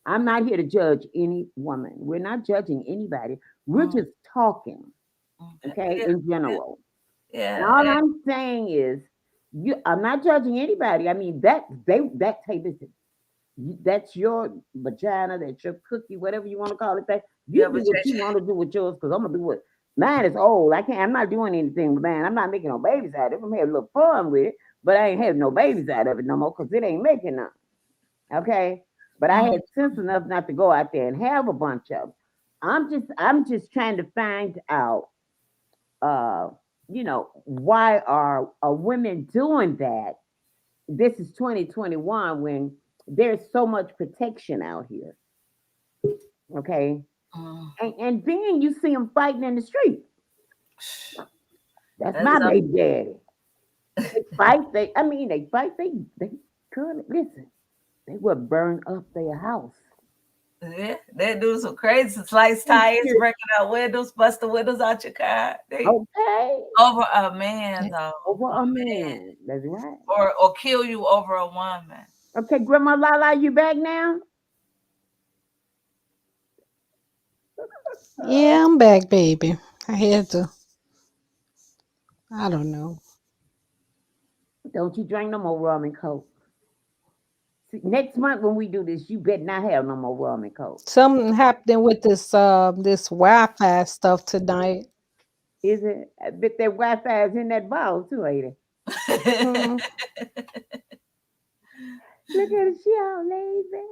I'm not here to judge any woman. We're not judging anybody. We're Mm, just talking. okay. Okay, Yeah, in yeah, general. And yeah. all I'm saying is, I'm not judging anybody. I mean that hey, listen, that's your vagina, that's your cookie, whatever you want to call it. That Yeah, you do but what you want to do with yours, because I'm gonna do what mine is old. I can't. I'm not doing anything with mine. I'm not making no babies out of it. I'm having a little fun with it, but I ain't having no babies out of it no more because it ain't making none. Okay, but I mm, had sense enough not to go out there and have a bunch of them. I'm just trying to find out uh, why are women doing that? This is 2021 when there's so much protection out here. Okay, mm. and then you see them fighting in the street. That's That's my up. baby daddy. They fight. They fight. They could listen. They would burn up their house. Yeah, they do some crazy slice tires, breaking out windows, bust the windows out your car. They Okay. over a man Yeah. though, Over a a man, man. That's right. or kill you over a woman. Okay, Grandma LaLa, you back now? Yeah, I'm back, baby. I had to. I don't know. Don't you drink no more rum and coke. See, next month when we do this, you better not have no more rum and coke. Something happening with this Wi-Fi stuff tonight. Is it? I bet that Wi-Fi is in that bottle too, ain't it? Mm, Look at it, she all lazy.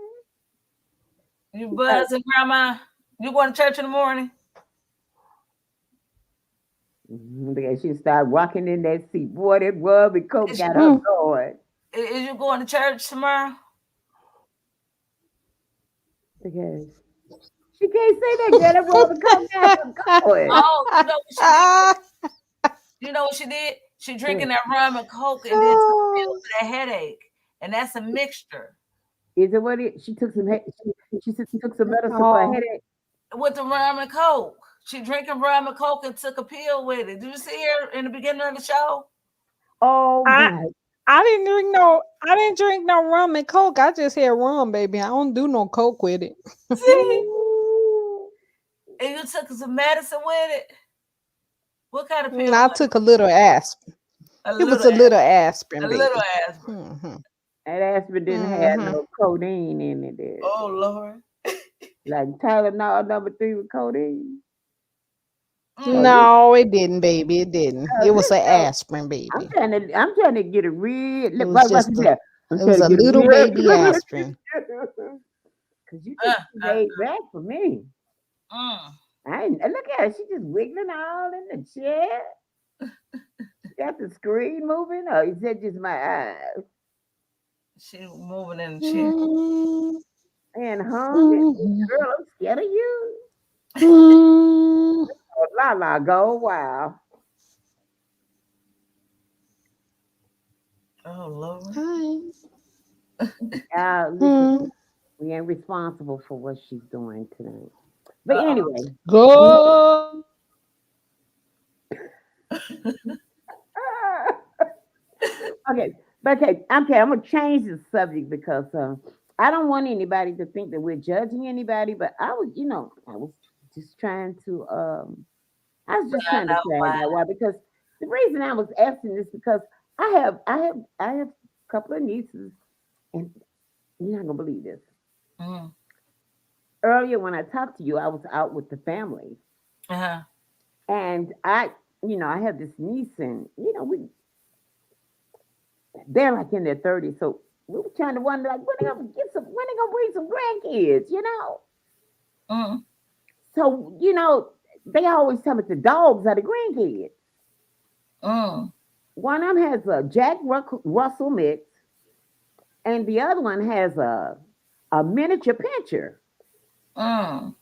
You buzzing, grandma? You going to church in the morning? Look at she start rocking in that seat. Boy, that rum and coke Is, got her mm. going. is you going to church tomorrow? Look at it. She can't say that, girl. That rum and coke got her going. Oh, you know what she did? Ah, You know what she did? She drinking Mm. that rum and coke and then took a pill oh, for that headache, and that's a mixture Is it what it? She took some. She took some medicine for a oh. headache. with the rum and coke. She drinking rum and coke and took a pill with it. Did you see her in the beginning of the show? Oh I my! I didn't drink no rum and coke. I just had rum, baby. I don't do no coke with it. See, Ooh. and you took some medicine with it. What kind of Mm, pill I was took a little aspirin. it? A It was little, a little a aspirin, little baby. aspirin. Hmm. That aspirin didn't have Hmm. no codeine in it. Oh Lord. Like Tylenol number three with codeine. So Mm. this, No, it didn't, baby. It didn't. It was this an show, aspirin, baby. I'm trying to get a real. It Look, was what just you a say? I'm it trying was to a get a little real. baby aspirin. Cause you Uh, took some uh, days back for me. mm. I ain't, look at her. She just wiggling all in the chair. She got the screen moving. Or is that just my eyes? She moving in the chair. Mm, And hungry. mm, Girl, I'm scared of you. mm. Oh, la la, go wow. Oh Lord. Hi. Listen, Mm. we ain't responsible for what she's doing tonight. But anyway, Go. okay, but okay, I'm gonna change the subject because I don't want anybody to think that we're judging anybody. But I was just trying to, I was just I trying to know find why. out why. Because the reason I was asking this because I have a couple of nieces, and you're not gonna believe this. Mm. Earlier when I talked to you, I was out with the family, Uh-huh. and I have this niece, and they're like in their 30s, so we were trying to wonder like when they gonna bring some grandkids. Mm. So they always tell me the dogs are the grandkids. Mm. One of them has a Russell mix, and the other one has a miniature pincher. Mm.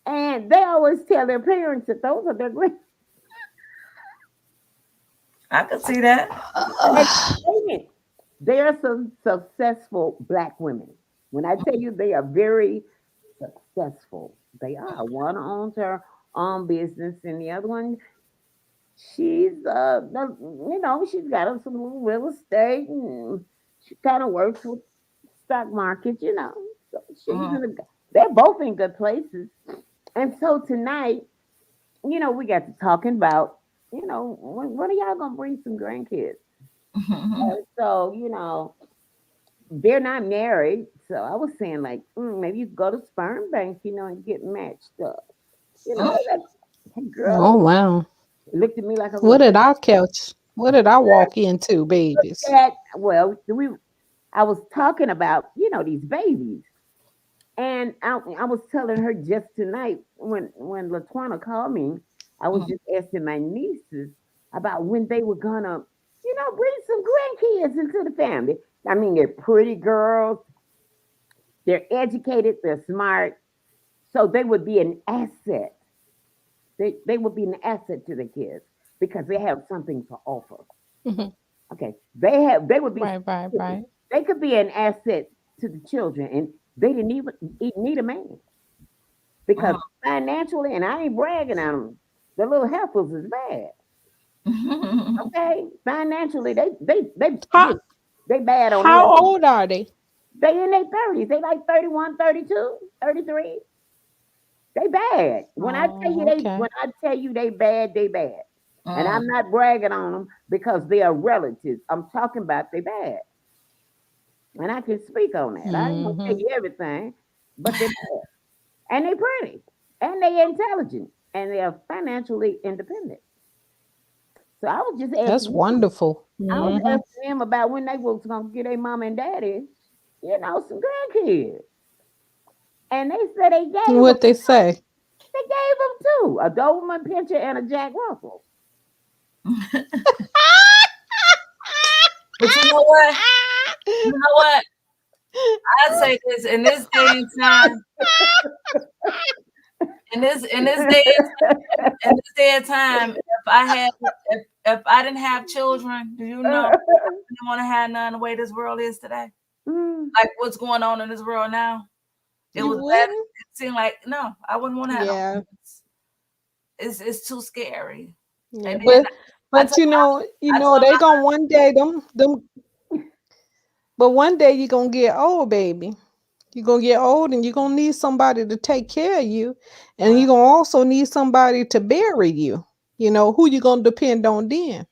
And they always tell their parents that those are their grand. I could see that. And they are some successful black women. When I tell you they are very successful, they are. One owns her own business, and the other one, she's got some little real estate, and she kind of works with stock market. So Mm. they're both in good places. And so tonight, we got to talking about, when are y'all gonna bring some grandkids? So, they're not married. So I was saying like, maybe you go to sperm bank, and get matched up. Mm. That Oh girl wow. looked at me like I was What gonna did I catch? What did I walk into, babies? that. Well, I was talking about, these babies. And I was telling her just tonight when Latwana called me, I was Mm. just asking my nieces about when they were gonna, bring some grandkids into the family. I mean, they're pretty girls, they're educated, they're smart, so they would be an asset. They would be an asset to the kids because they have something to offer. Mhm. Okay, they would be Right, right, right. they could be an asset to the children, and They didn't even need a man because financially, and I ain't bragging on them, the little heifers is bad. Okay, financially, How they bad on how everything. old are they? They in their 30s. They like 31, 32, 33. They bad. Oh, okay. When I tell you they bad, they bad. And Mm. I'm not bragging on them because they are relatives. I'm talking about they bad. And I can speak on that. I ain't gonna tell Mm-hmm. you everything, but they're bad. And they pretty. And they intelligent. And they are financially independent. So I was just That's asking him. wonderful. I was Mm-hmm. asking him about when they was gonna get their mom and daddy, some grandkids. And they said they gave them. What they say? They gave them two, a Doberman Pinscher and a Jack Russell. But you know what? You know what? I say this in this day and time, in this day and time, if I didn't have children, do you know I didn't want to have none the way this world is today? Mm, Like what's going on in this world now? It You was bad. wouldn't? It seemed like no, I wouldn't want to have no Yeah. kids. It's too scary. Yeah. And then I But told I told they my gonna one day them but one day you're gonna get old, baby. You're gonna get old and you're gonna need somebody to take care of you. And well, you're gonna also need somebody to bury you. Who you gonna depend on then?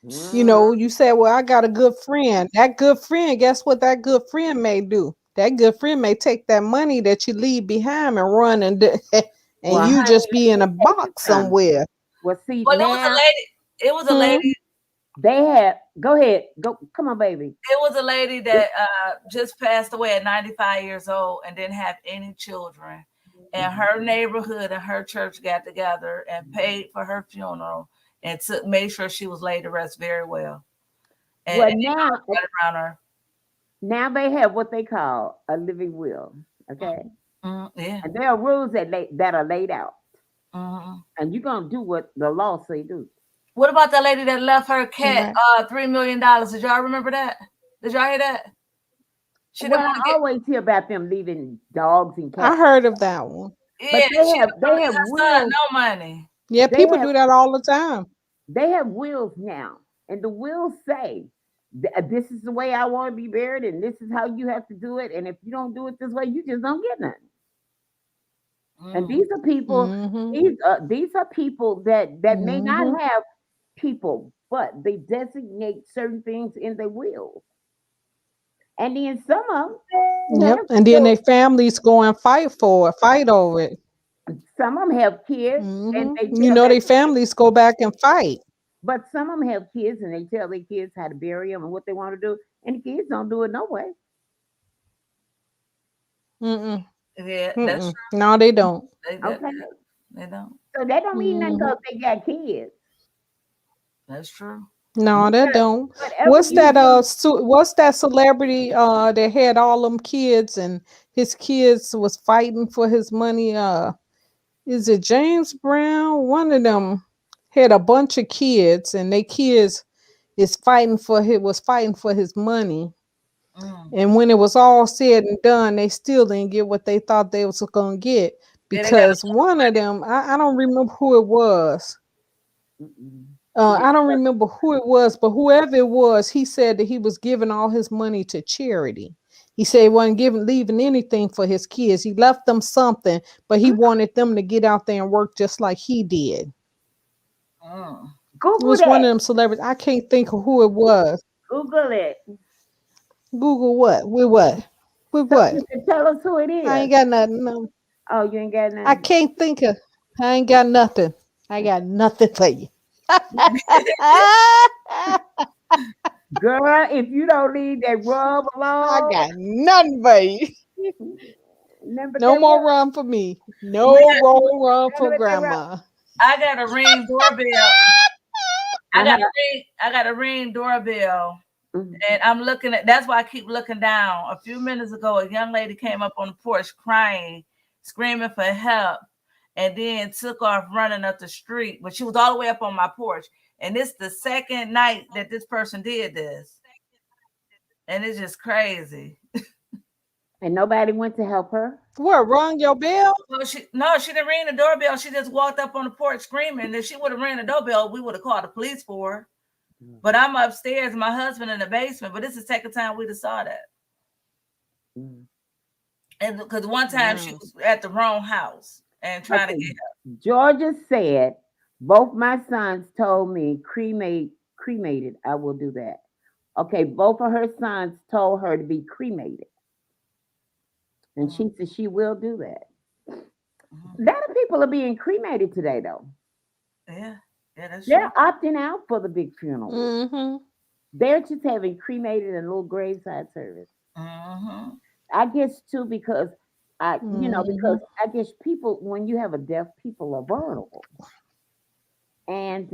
mm. You say, well, I got a good friend. That good friend, guess what that good friend may do? That good friend may take that money that you leave behind and run and Well, you honey, just let be in me a tell you box something. somewhere. Well, see, but it was a now lady. It was a Hmm. lady. they have. Go ahead. Go. Come on, baby. It was a lady It's, that just passed away at 95 years old and didn't have any children. And her neighborhood and her church got together and paid for her funeral and made sure she was laid to rest very well. And well, they got around her. now they have what they call a living will. Okay, Yeah. and there are rules that are laid out, Mhm. and you're gonna do what the law say do. What about that lady that left her cat Right. $3 million? Did y'all remember that? Did y'all hear that? She didn't Well, want to I get always hear about them leaving dogs and I cats, heard of that one. yeah, but she didn't want to they leave have her son wills. no money. Yeah, They people have do that all the time. wills now, and the wills say this is the way I want to be buried, and this is how you have to do it. And if you don't do it this way, you just don't get nothing. And Mm. these are people. Mm-hmm. These are people that may not Mm-hmm. have people, but they designate certain things in their will. And then some of them Yep. have And then children, their families go and fight over it. some of them have kids, and they Mm-hmm. tell their Their kids. families go back and fight. But some of them have kids, and they tell their kids how to bury them and what they want to do, and the kids don't do it no way. Mm-mm. Yeah, that's Mm-mm. true. No, they don't. That Okay, they don't. so that don't mean nothing Mm-hmm. because they got kids. That's true. No, they Because don't. whatever you do, What's that celebrity that had all them kids and his kids was fighting for his money? Is it James Brown? One of them had a bunch of kids and they kids is fighting for his money. Mm. And when it was all said and done, they still didn't get what they thought they was gonna get Yeah, they got because one of them, I don't remember who it was. mm-mm. I don't remember who it was, but whoever it was, he said that he was giving all his money to charity. He said he wasn't leaving anything for his kids. He left them something, but he wanted them to get out there and work just like he did. mm. It Google was one that. of them celebrities. I can't think of who it was. Google it Google what? With what? With so what? you can tell us who it I is. ain't got nothing. No. Oh, you ain't got I nothing. can't think of. I ain't got nothing. I got nothing for you. Girl, if you don't leave that rub I alone, got nothing for you. remember No that more rub. run for me. We No more run for Remember that rub. grandma. I got a ring doorbell. Uh-huh. I got a ring doorbell. Mhm. And I'm looking at that's why I keep looking down. A few minutes ago, a young lady came up on the porch crying, screaming for help, and then took off running up the street. But she was all the way up on my porch. And this the second night that this person did this. And it's just crazy. And nobody went to help her. What, rung your bell? Well, she didn't ring the doorbell. She just walked up on the porch screaming. If she would have rang the doorbell, we would have called the police for her. But I'm upstairs, my husband in the basement. But this is the second time we just saw that. And because one time she was at the wrong house and trying to get her. Georgia said, both my sons told me cremated. I will do that. Okay, both of her sons told her to be cremated. And she said she will do that. A lot of people are being cremated today, though. Yeah, that's true. They're opting out for the big funeral. Mm-hmm. They're just having cremated and a little graveside service. Mm-hmm. I guess too because because I guess people, when you have a death, people are vulnerable. And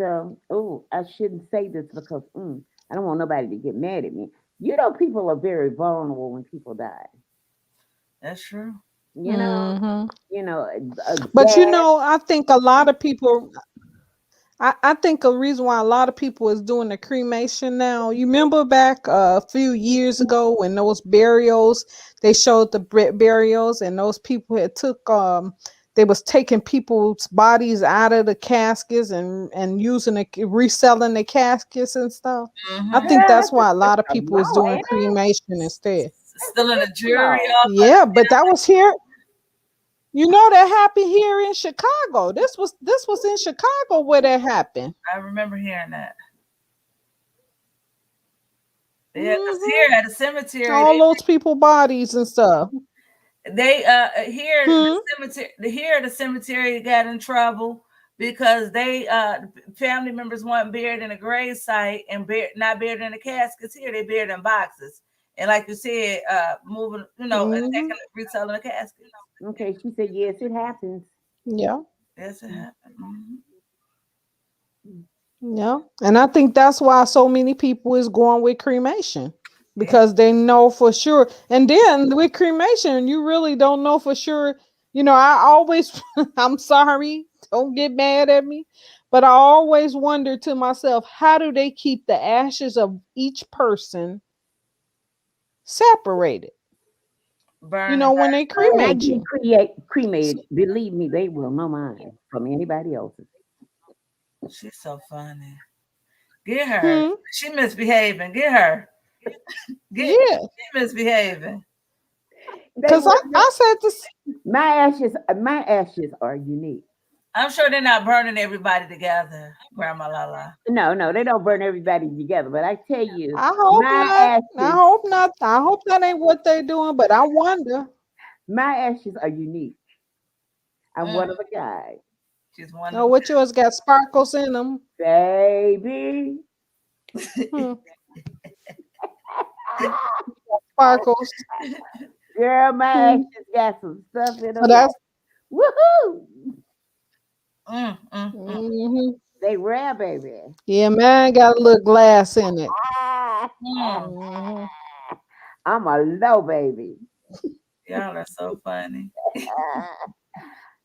I shouldn't say this because I don't want nobody to get mad at me. You know, people are very vulnerable when people die. That's true. You know, But dad. I think a lot of people. I think a reason why a lot of people is doing the cremation now. You remember back a few years ago when those burials, they showed the burials, and those people had took they was taking people's bodies out of the caskets and using it, reselling the caskets and stuff. I Mm-hmm. think Yeah, that's why a lot of a people is law, doing ain't it? cremation instead. Still in the jury law. off. Yeah, but that was here. You know that happened here in Chicago. This was in Chicago where that happened. I remember hearing that. Yeah, because here at the cemetery, All those people bodies and stuff. they here Hmm? the cemetery got in trouble because they family members weren't buried in a grave site and not buried in the caskets. Here they buried in boxes, and like you said, moving, and taking reselling the caskets. Okay, she said yes, it happens. Yeah. Yes, it happened. Mm-hmm. Yeah. And I think that's why so many people is going with cremation. Yeah. Because they know for sure. And then with cremation, you really don't know for sure. I always I'm sorry, don't get mad at me. But I always wonder to myself, how do they keep the ashes of each person separated? Burn and When they When I cremate get you. cremated, believe me, they will know mine from anybody else's. she's so funny. Get her. Hmm? She misbehaving. Get her. Yeah. She misbehaving. They Because will I said this. my ashes are unique. I'm sure they're not burning everybody together, Grandma LaLa. No, they don't burn everybody together. But I tell you, I hope my not. I ashes, hope not. I hope that ain't what they doing, but I wonder. my ashes are unique. I'm Mm, one of a kind, she's one Oh, of what yours got sparkles in them? baby. Hmm. Sparkles. Girl, my Hmm. ashes got some stuff in So them. Like, that's woohoo! hmm. They rare, baby. Yeah, man got a little glass in it. mm. Hmm. I'm a low baby. Y'all are so funny.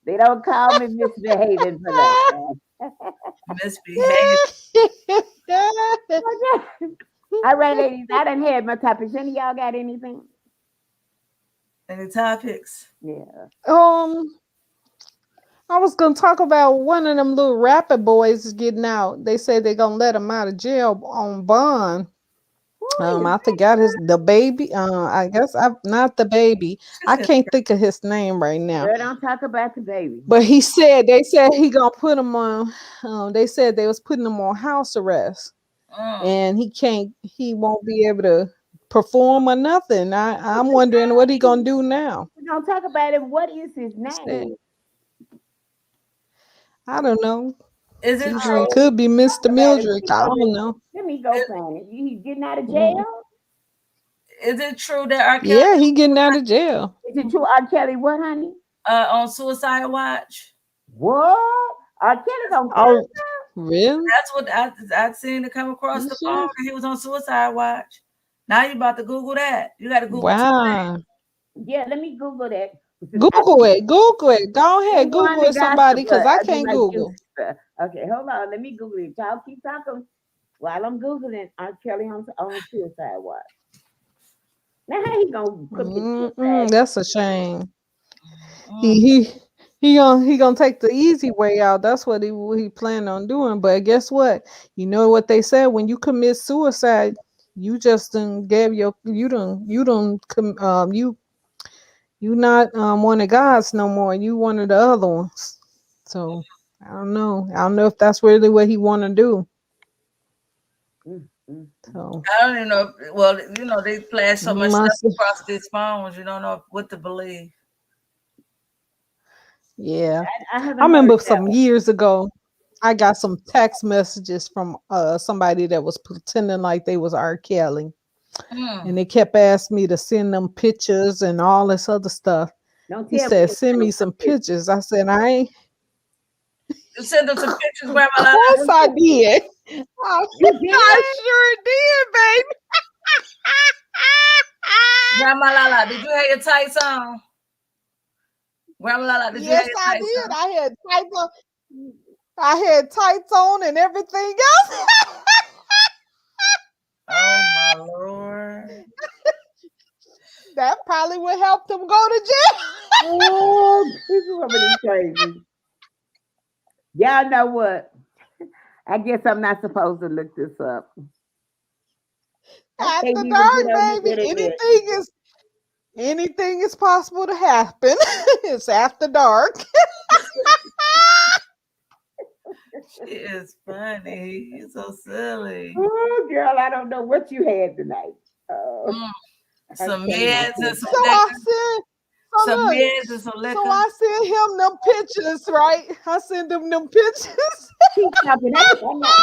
They don't call me misbehaving for nothing. Misbehave. All right, ladies, I done had my topics. Any of y'all got anything? Any topics? Yeah. I was gonna talk about one of them little rapper boys is getting out. They say they're gonna let him out of jail on bond. Who is I forgot the baby. I guess I not the baby. She I said, can't think of his name right now. Girl, don't talk about the baby. But they said he gonna put him on. They said they was putting him on house arrest, and he won't be able to perform or nothing. I'm wondering what he gonna do now. We don't talk about it. What is his Instead, name? I don't know. is it It true? could be Mr. Talk about it. Mildred. I don't know. Let me go find it. He's getting out of Mhm. jail? Is it true that R. Kelly Yeah, he getting out of jail. Is it true R. Kelly what, honey? On suicide watch? What? R. Kelly gonna kill Oh, himself? really? That's what I seen to come across You the phone sure? that he was on suicide watch. Now you about to Google that. You got to Google two Wow. Yeah, let me Google that. Google it. Google it. Go They ahead. want Google the it, somebody, gossip, because I I do can't like you. Google. Okay, hold on. Let me Google it. Y'all keep talking while I'm Googling R. Kelly on suicide watch. Now how he gonna commit suicide? That's a shame. Mm. He gonna take the easy way out. That's what he planned on doing. But guess what? You know what they said when you commit suicide, you just done gave your you not one of God's no more. You one of the other ones. So I don't know. I don't know if that's really what he want to do. Mm, mm, mm. So I don't even know. Well, they flash so he much stuff must. across these phones. You don't know what to believe. Yeah, I I haven't heard remember that some one. years ago. I got some text messages from somebody that was pretending like they was R. Kelly, Mm. and they kept asking me to send them pictures and all this other stuff. Don't He tell me said, you "Send sent him me some some pictures. pictures." I said, "I ain't." You send them some pictures, Grandma Of Lala. course, I did. I, You did? I sure did, baby. Grandma Lala, did you have your tights on? Grandma Lala, did you have Yes, your I tights did. on? I had tights on and everything else. Oh my Lord. That probably would help them go to jail. Oh, this woman is crazy. Y'all know what? I guess I'm not supposed to look this up. I After can't even get dark, on the baby, internet. anything is possible to happen. It's after dark. She is funny. You're so silly. Oh, girl, I don't know what you had tonight. Mm. I Some can't even meds and think. some So I liquor. said, so Some look, meds and some so liquor. I sent him them pictures, right? I sent him them pictures. Keep talking. I'm not.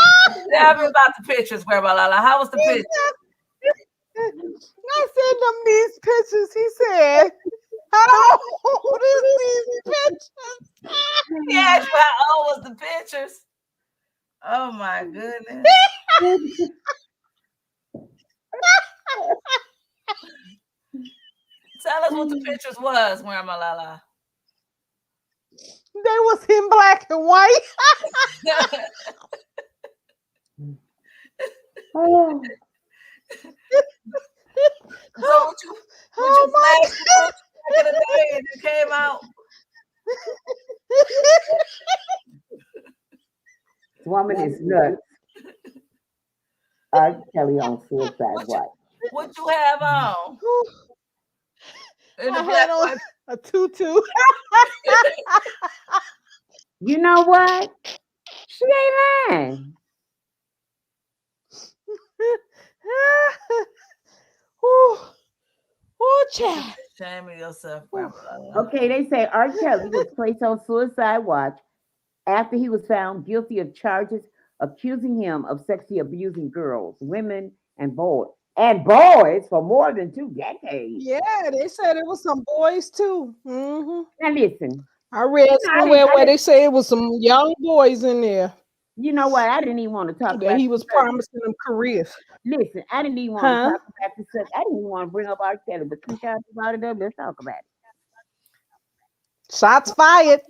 Tell me about the pictures, Grandma Lala. How was the picture? I sent him these pictures. He said, how old is these pictures? He asked you how old was the pictures. Oh my goodness. Tell us what the pictures was, Grandma Lala. They was in black and white. Oh, So would you Oh my flash the picture back in the day and it came out? this woman is nuts. R. Kelly on Suicide What you Watch. what you have on in the I black had on white? a tutu. You know what? She ain't lying. Oh, child. Shame of yourself, Ooh. Grandma Lala. Okay, they say R. Kelly was placed on suicide watch after he was found guilty of charges accusing him of sexually abusing girls, women, and boys for more than 2 decades. Yeah, they said it was some boys too. Now listen, I read I didn't, somewhere I where didn't. they say it was some young boys in there You know what? I didn't even want to talk that about he the was subject. promising them careers. Listen, I didn't even want to Huh? talk about the subject. I didn't even want to bring up R. Kelly, but since y'all brought it up, let's talk about it. Shots fired.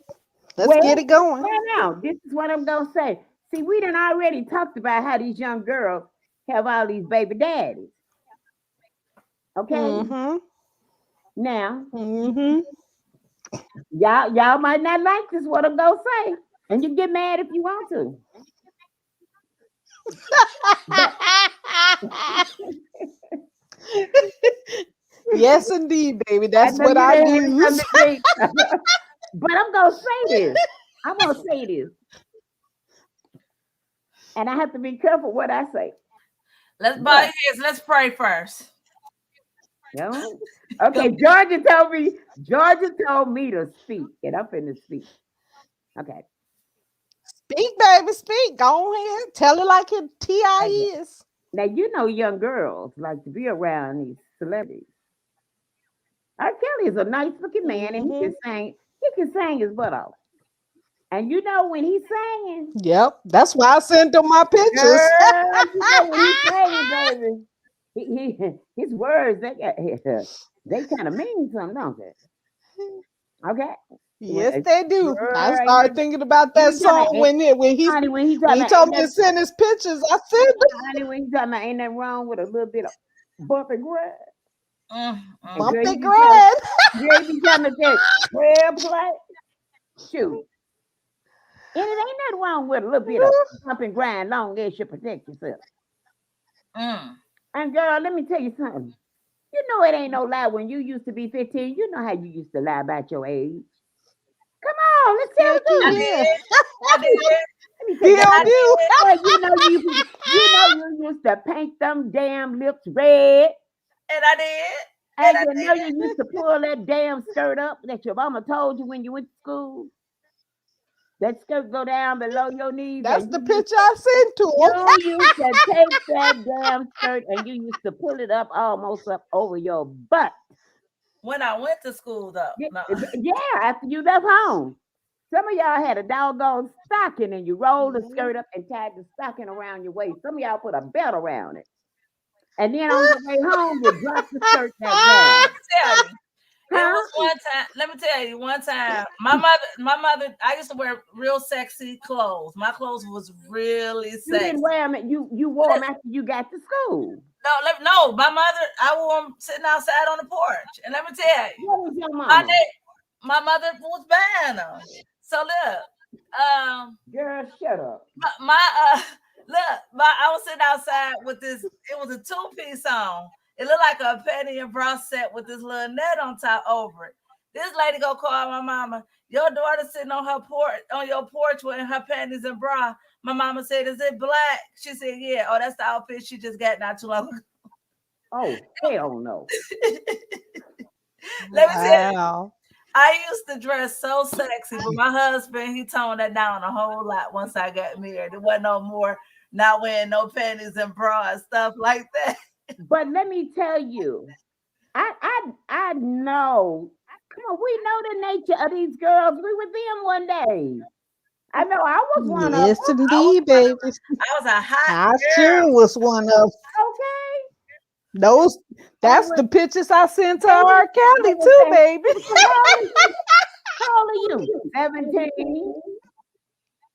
Let's get Well, it going. well, now this is what I'm gonna say. See, we done already talked about how these young girls have all these baby daddies. Okay, Mm-hmm. now Mm-hmm. y'all might not like this. What I'm gonna say, and you get mad if you want to. But Yes, indeed, baby. I That's know what you I done had use. something to drink. But I'm gonna say this. I'm gonna say this, and I have to be careful what I say. Let's bow But your heads. Let's pray first. you know, okay, Georgia told me to speak, and I'm finna speak. Okay, Speak, baby, speak. Go ahead. Tell it like it okay. T.I. is. Now you know young girls like to be around these celebrities. R. Kelly is a nice looking man, and he Mm-hmm. can sing. He can sing his butt off. And you know when he's singing, Yep. That's why I sent them my pictures. girl, you know when he's singing, baby. His words they kind of mean something, don't they? Okay. Yes, they do. I Girl, started thinking about when that he talking about, song honey, when he talking when he about told me to send his pictures. I sent them. honey, when he talking about ain't nothing wrong with a little bit of bumping grass. And Bump girl, the you be telling, grind. girl, you be telling us that prayer play. Shoot. And it ain't nothing wrong with a little bit of bump and grind long as you protect yourself. And girl, let me tell you something. You know it ain't no lie. When you used to be 15, you know how you used to lie about your age. Come on, let's tell Heck the truth. I yeah. did. I did. Let me tell you, He'll I do. did. well, you used to paint them damn lips red. And I did. And And I you know did. you used to pull that damn skirt up that your mama told you when you went to school. That skirt go down below your knees, That's and the picture I sent to him. you used to take that damn skirt and you used to pull it up almost up over your butt. When I went to school, though. No. Yeah, after you left home. Some of y'all had a doggone stocking and you rolled the skirt up and tied the stocking around your waist. Some of y'all put a belt around it. And then on your way home, you dropped the skirt back down. Let me tell you. It Huh? was one time. Let me tell you, one time, my mother, I used to wear real sexy clothes. My clothes was really You sexy. didn't wear them. You wore them after you got to school. No, my mother, I wore them sitting outside on the porch. And let me tell you, What was your mama? my mother was buying them. So look, Girl, shut up. I was sitting outside with this. It was a 2-piece on. It looked like a penny and bra set with this little net on top over it. This lady go call my mama. Your daughter sitting on her porch, on your porch with her panties and bra. My mama said, "Is it black?" She said, "Yeah." Oh, that's the outfit she just got not too long ago. Oh, hell no. Let me tell you, Wow. I used to dress so sexy, but my husband, he toned that down a whole lot once I got married. There wasn't no more not wearing no panties and bra and stuff like that. But let me tell you, I know. Come on, we know the nature of these girls. We were them one day. I know I was one of Yes, them. indeed, baby. I was a hot I girl. sure was one of Okay. those. They That's were the pictures I sent to they were R. they Kelly were too, saying, baby. how old are you? 17.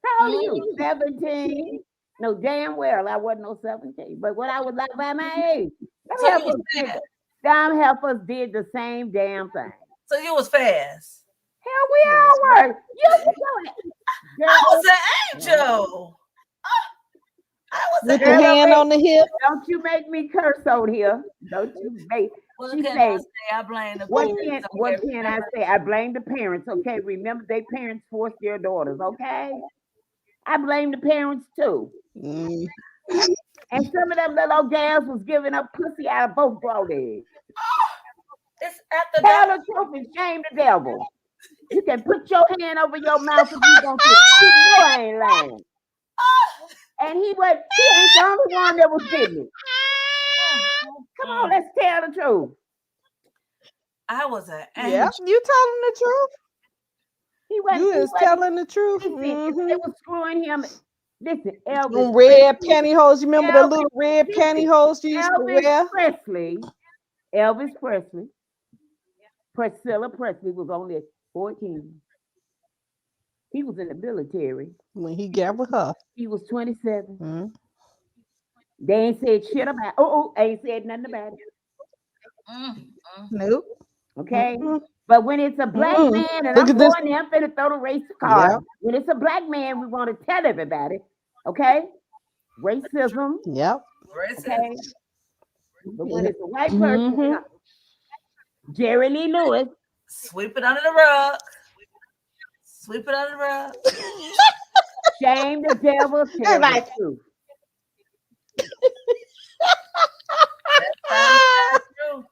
How old are you? Mhm. 17. No, damn well I wasn't no 17. But what I was like by my age. So you Them was heifers did fast. them heifers did the same damn thing. So you was fast. Hell, we all were. I Girl, was an angel. I was an With the girl, angel. hand on the hip. don't you make me curse out here. Don't you make. What She can I said, say? I blame the what parents. can Okay, what can I say? I blame the parents. Okay, remember they parents forced their daughters. Okay, I blame the parents too. Mm. And some of them little gals was giving up pussy out of both grown eggs. it's at the Tell devil. the truth and shame the devil. You can put your hand over your mouth if you want to. You know I ain't lying. And he ain't the only one that was getting it. Come on, let's tell the truth. I was an Yeah, angel. you telling the truth. He wasn't, You he is wasn't, telling the truth. listen, if they was screwing him, listen, Elvis Them red Presley, pantyhose. You remember the Elvis, little red listen, pantyhose you used to Elvis wear Presley, Elvis Presley, Priscilla Presley was only 14. He was in the military. when he got with her? He was 27. Mm. They ain't said shit about ain't said nothing about it. Mm, mm. Nope. Okay? Mm-mm. But when it's a black Mm-mm. man, and Look I'm at this. going there, I'm finna throw the race card. Yep. When it's a black man, we want to tell everybody, okay? Racism, Yep. Racist. okay? But when it's a white person, Mm-hmm. Jerry Lee Lewis, Sweep it under the rug. Sweep it under the rug. shame the devil, tell the Like, truth. Time to tell the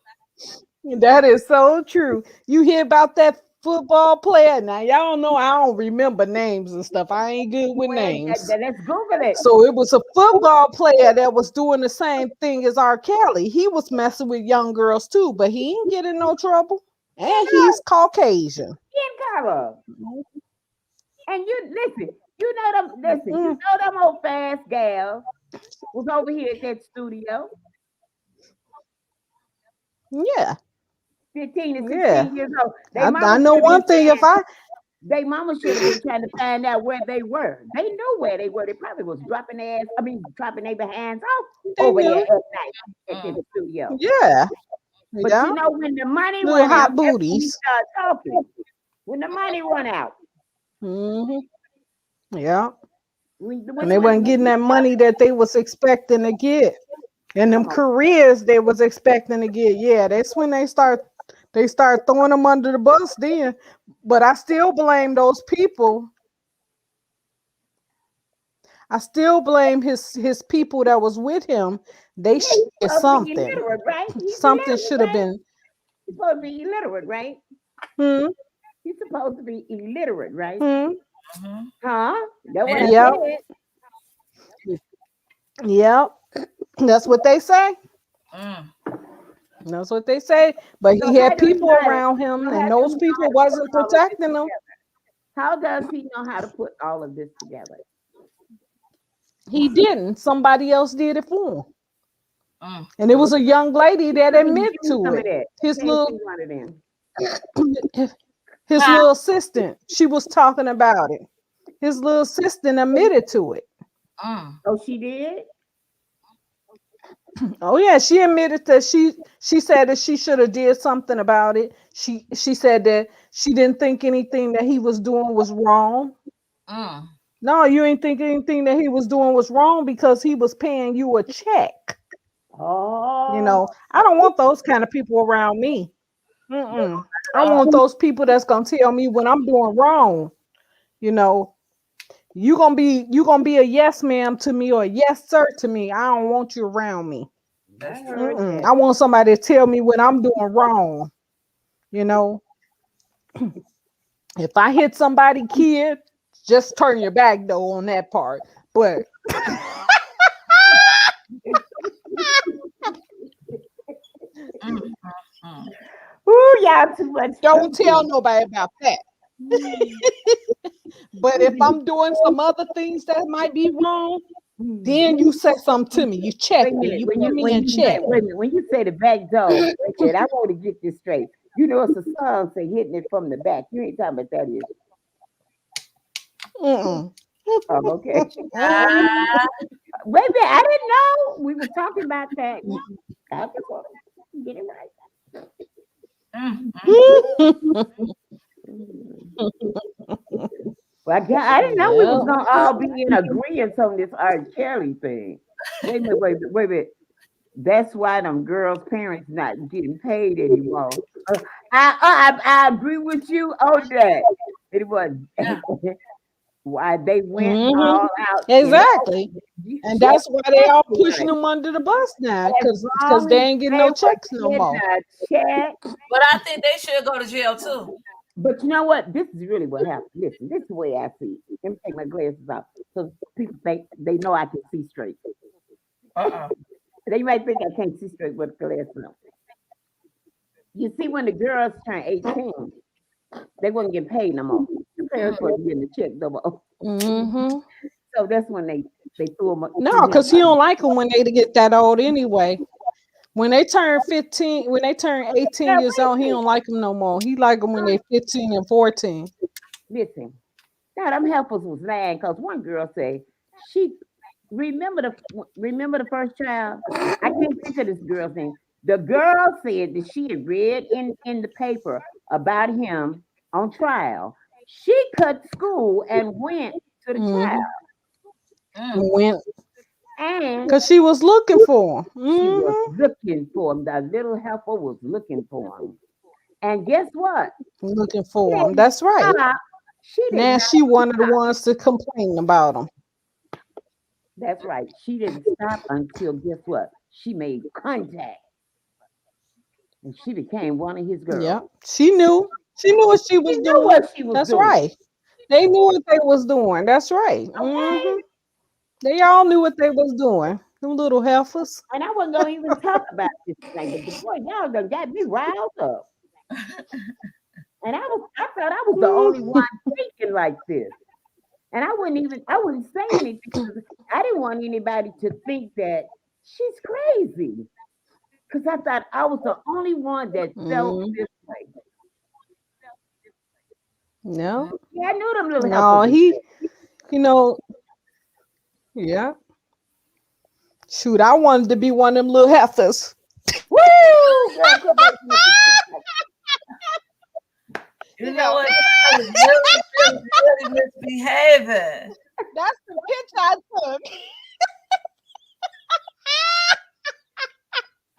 truth. that is so true. You hear about that football player? Now y'all know I don't remember names and stuff. I ain't good with Well, names. let's Google it. So it was a football player that was doing the same thing as R. Kelly. He was messing with young girls too, but he ain't getting no trouble. And he's Caucasian. Skin color. And you listen, you Mm, know them old fast gals was over here at that studio, yeah, 15 and yeah. 16 years old. I know one thing. If I They mama should have been trying to find out where they were. They knew where they were. They probably was dropping their behinds off they over there knew, at night at this studio. yeah, But Yeah, you know, when the money little run out, hot that's when we booties. start talking. When the money run out, Hmm. Yeah, when when they wasn't getting we that start, money that they was expecting to get, and them come on. careers they was expecting to get. Yeah, that's when they start throwing them under the bus. Then, but I still blame those people. I still blame his people that was with him. They Yeah, should he's get supposed to be something. illiterate, right? He's Something illiterate, should have right? been. He's supposed to be illiterate, right? Hmm. He's supposed to be illiterate, right? Hmm. Mhm. Huh? That's what I Yep. said. Yep. That's what they say. Mm. That's what they say. But So he how had do he people know how to? around So him, how and do he those know how people to put wasn't all of this protecting him. together? How does he know how to put all of this together? He didn't. Somebody else did it for him. Mm. And it was a young lady that Give me admit some to of it. that. His Let me little see one of them. his Huh? little assistant. She was talking about it. His little assistant admitted to it. Mm. Oh, she did? Oh yeah, she admitted that she said that she should have did something about it. She said that she didn't think anything that he was doing was wrong. Mm. No, you ain't think anything that he was doing was wrong because he was paying you a check. Oh, I don't want those kind of people around me. Mm-mm. I want those people that's gonna tell me when I'm doing wrong. You know, you gonna be a yes ma'am to me or a yes sir to me. I don't want you around me. I That's true. heard Mm-mm. that. I want somebody to tell me when I'm doing wrong. You know, if I hit somebody, kid, just turn your back though on that part. But Mm. Mm. Ooh, y'all too much don't tell talking. nobody about that. Mm. But if I'm doing some other things that might be wrong, then you say something to me. You check Wait a me. minute. You put me in Say, check. wait a minute. When you say the back door, wait a minute, I want to get this straight. You know, it's a song say hitting it from the back. You ain't talking about that is. Mm-mm. Oh, okay. Ah. Wait a minute. I didn't know we were talking about that. I just want to get it right. Mm. Mm. Well, I didn't know we was Yeah. gonna all be in agreement on this R. Kelly thing. Wait a minute. That's why them girls' parents not getting paid anymore. I agree with you on that. It was Yeah. why they went Hmm. all out. You know, Exactly. And she that's why they had all the pushing money. them under the bus now, As because long they as ain't getting they no were checks no getting more. a check. But I think they should go to jail too. But you know what? This is really what happened. Listen, this is the way I see it. Let me take my glasses off so people think they know I can see straight. Uh-uh. They might think I can't see straight with glasses on. You see, when the girls turn 18, they wouldn't get paid no more. The parents Mm. wasn't getting the check no more. Hmm. So that's when they No, threw him because he under. don't like them when they get that old anyway. When they turn 15, when they turn 18 Yeah, years wait old, a he minute. don't like them no more. He like them when they 15 and 14. Listen. Now them helpers was mad because one girl say she remember the first child. I can't think of this girl's name. The girl said that she had read in the paper about him on trial. She cut school and went to the trial, Hmm. Mm. Went and because she was looking for him. she was Hmm. looking for him. The little helper was looking for him. And guess what? Looking She for him. didn't That's right. stop. She did Now not she one of the stop. ones to complain about him. That's right. She didn't stop until guess what? She made contact and she became one of his Yeah, girls. she knew. She knew what she She was knew doing. what she was That's doing. right. They knew what they was doing. That's right. Okay. They all knew what they was doing. Them little heifers. And I wasn't gonna even talk about this thing, but the boy, y'all done got me riled up. And I thought I was the Mm. only one thinking like this. And I wouldn't say anything because I didn't want anybody to think that she's crazy. Because I thought I was the only one that felt Mm. this way. No, Yeah, I knew them little no, helpers. you know, yeah. Shoot, I wanted to be one of them little heifers. Woo! Woo! Girl, quit making up this shit. You You know know, what? I was really, really, really misbehaving. that's the picture I took.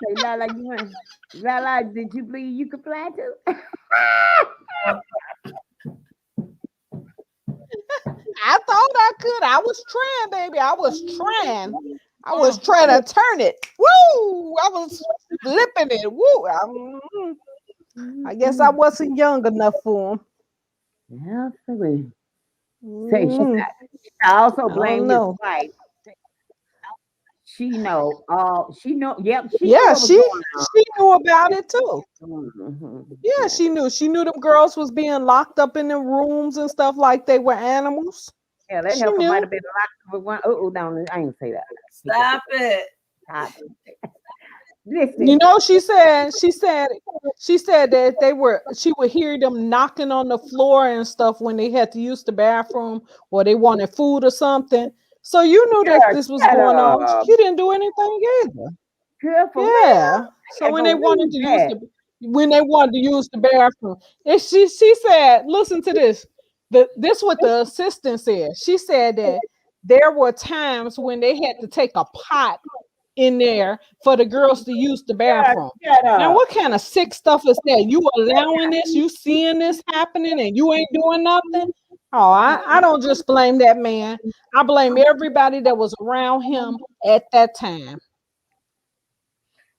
Say, Lala, you want Lala, did you believe you could fly too? I thought I could. I was trying, baby. I was trying. I was Mm. trying to turn it. Woo! I was flipping it. Woo! I guess I wasn't young enough for Absolutely. Say she him. I also I don't blame his know. wife. She know all she know yep, she knew Yeah, what was going she knew about it too. on. Yeah, Yeah. she knew. She knew them girls was being locked up in the rooms and stuff like they were animals. Yeah, that She helper might knew. have been locked with one. Oh, no, I ain't say that. Take that Stop it. back. You Listen, know, she said that she would hear them knocking on the floor and stuff when they had to use the bathroom or they wanted food or something. So you knew that girl, this was shut going on. up. You didn't do anything either. Girl, for real? Yeah. I So gotta go read that. when they wanted to use the bathroom, and she said, listen to this. This what the assistant said. She said that there were times when they had to take a pot in there for the girls to use the Girl, bathroom. shut Now, up. what kind of sick stuff is that? You allowing this, you seeing this happening, and you ain't doing nothing? Oh, I don't just blame that man. I blame everybody that was around him at that time.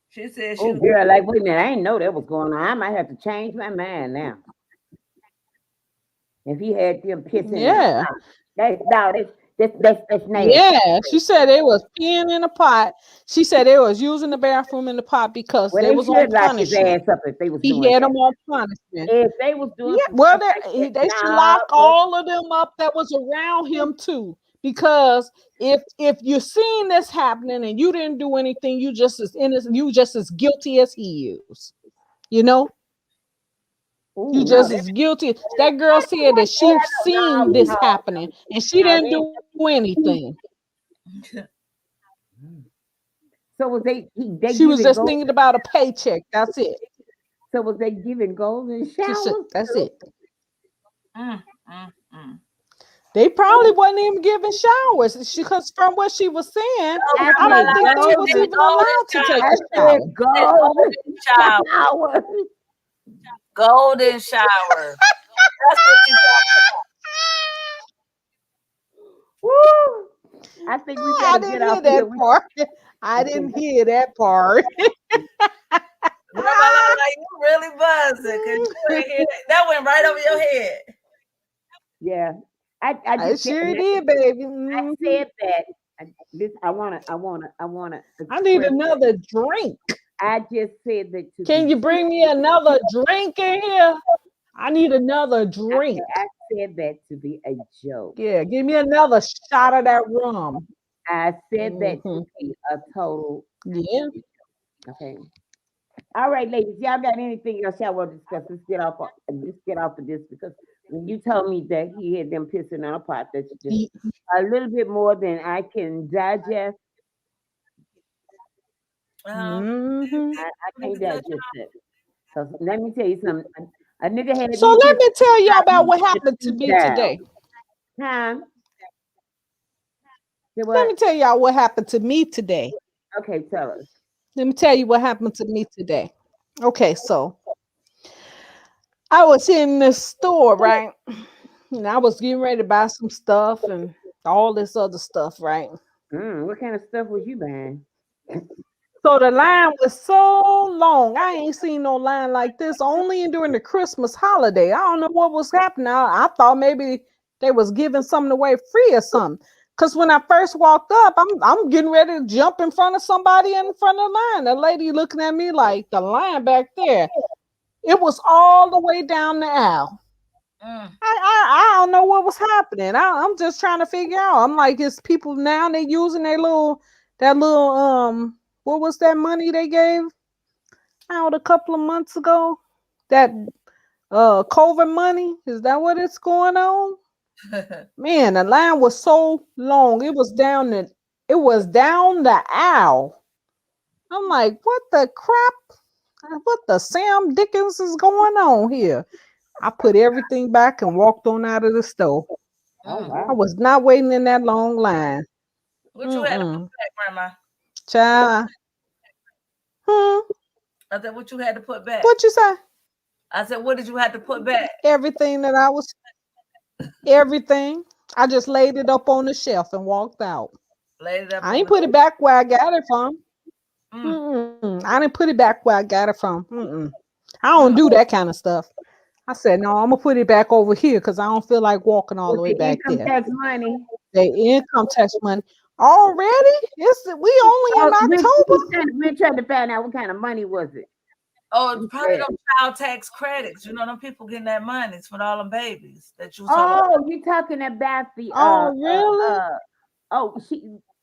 She said she Oh, was girl, like, wait a minute. I didn't know that was going on. I might have to change my mind now. If he had them pissing in the Yeah. pot. That's, no, that's nasty. Yeah, she said they was peeing in the pot. She said they was using the bathroom in the pot because Well, they they was on should lock his punishment. ass up if they was He doing had that. them on punishment. If they was doing Yeah, some well, stuff like that, they should nah, lock all of them up that was around him too. Because if you're seeing this happening and you didn't do anything, you just as innocent, you just as guilty as he is. You know, you ooh, no, just as guilty. That girl said that she no, seen this happening and she no, didn't do anything. so was they She was giving just gold? thinking about a paycheck. That's it. So was they giving golden Just it. showers? That's it. mm, mm, mm. They probably wasn't even giving showers because from what she was saying, I I said don't think they was golden. even allowed to take I a said shower. golden Golden shower. showers. Golden shower. That's what you Woo! I think we I better get didn't off hear of here. that part. I I think didn't hear that part. Girl, like you really buzzing because you ain't hear that. That went right over your head. yeah. I I just said sure and did, baby. I Mhm. said that this I wanna I need express that. another drink. I just said that to Can be you bring me another drink in here? I need another drink. I said that to be a joke. Yeah, give me another shot of that rum. I said that to Hmm. be a total Yeah. okay. All right, ladies, y'all got anything else y'all want to discuss? Let's get off of this because when you told me that he had them pissing on a pot, that's just a little bit more than I can digest. Um, Hmm. I can't digest it. So let me tell you something. A nigga had So me let pissing me tell y'all about what the happened to seat me down. today. Huh? Say Let me what? tell y'all what happened to me today. Okay, tell us. Let me tell you what happened to me today. Okay, so I was in the store, right? And I was getting ready to buy some stuff and all this other stuff, right? What kind of stuff was you buying? So the line was so long. I ain't seen no line like this only during the Christmas holiday. I don't know what was happening. I thought maybe they was giving something away free or something. Cause when I first walked up, I'm getting ready to jump in front of somebody in front of the line. The lady looking at me like the line back there. It was all the way down the aisle. mm. I don't know what was happening. I'm just trying to figure out. I'm like, it's people now they using that little what was that money they gave out a couple of months ago? That COVID money? Is that what it's going on? Man, the line was so long. It was down the aisle. I'm like, what the crap? What the Sam Dickens is going on here? I put everything back and walked on out of the store. Oh Mm. I wow. was not waiting in that long line. What you had to put Mm-mm. back, Grandma? Child. Hmm. I said, what you had to put back? What you say? I said, what did you have to put back? Everything that I was, everything. I just laid it up on the shelf and walked out. Laid it up I on ain't the. put it back where I got it from. Mm, Mm-mm. I didn't put it back where I got it from. Mm-mm. I don't mm. do that kind of stuff. I said, no, I'm gonna put it back over here because I don't feel like walking all With the way the back income there. tax money. The income tax money already? We only in Oh, October. we're trying to find out what kind of money was it. Oh, it's You probably said, them child tax credits. You know, them people getting that money. It's for all them babies that you was talking about. oh, you talking about the Oh, really? oh,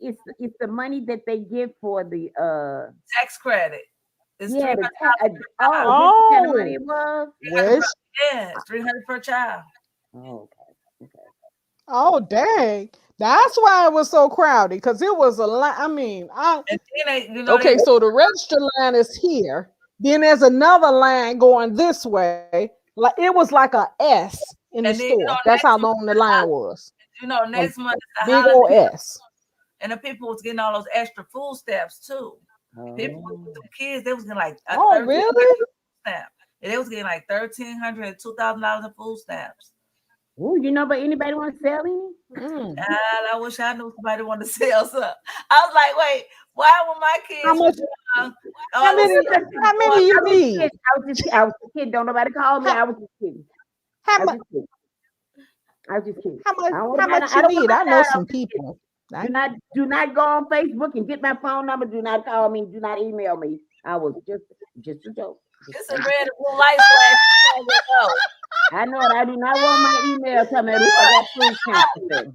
it's the money that they give for the Tax credit. It's yeah, the 300 per child. oh, that's the kind of money Oh, it was. 300 per, wish. yeah, it's 300 per child. Oh, okay, okay. Oh, dang. That's why it was so crowded because it was a lot. I mean, And then they okay, so the register line is here. Then there's another line going this way. Like it was like a S in the and then store. That's how next month, long the line was. A next month is the big old holiday, S. and the people was getting all those extra food stamps too. People with Oh, the kids, they was getting like Oh, 1,300 really? stamps. And they was getting like $1,300 and $2,000 in food stamps. ooh, you know, but anybody want to sell any? Mm. God, I wish I knew somebody wanted to sell something. I was like, wait, why when my How kids much? was young, How all this many? stuff was How going many you need? I was just kidding. Don't nobody call me. How I was just kidding. how I was much? just kidding. I was just kidding. How much? I don't want How to find much out. I you don't want need? to I find know out. I some was just kidding. people. I, Do not go on Facebook and get my phone number. Do not call me. Do not email me. I was just a joke. it's a red and blue lights flashing. I know it. I do not want my email telling me I got food stamps to send.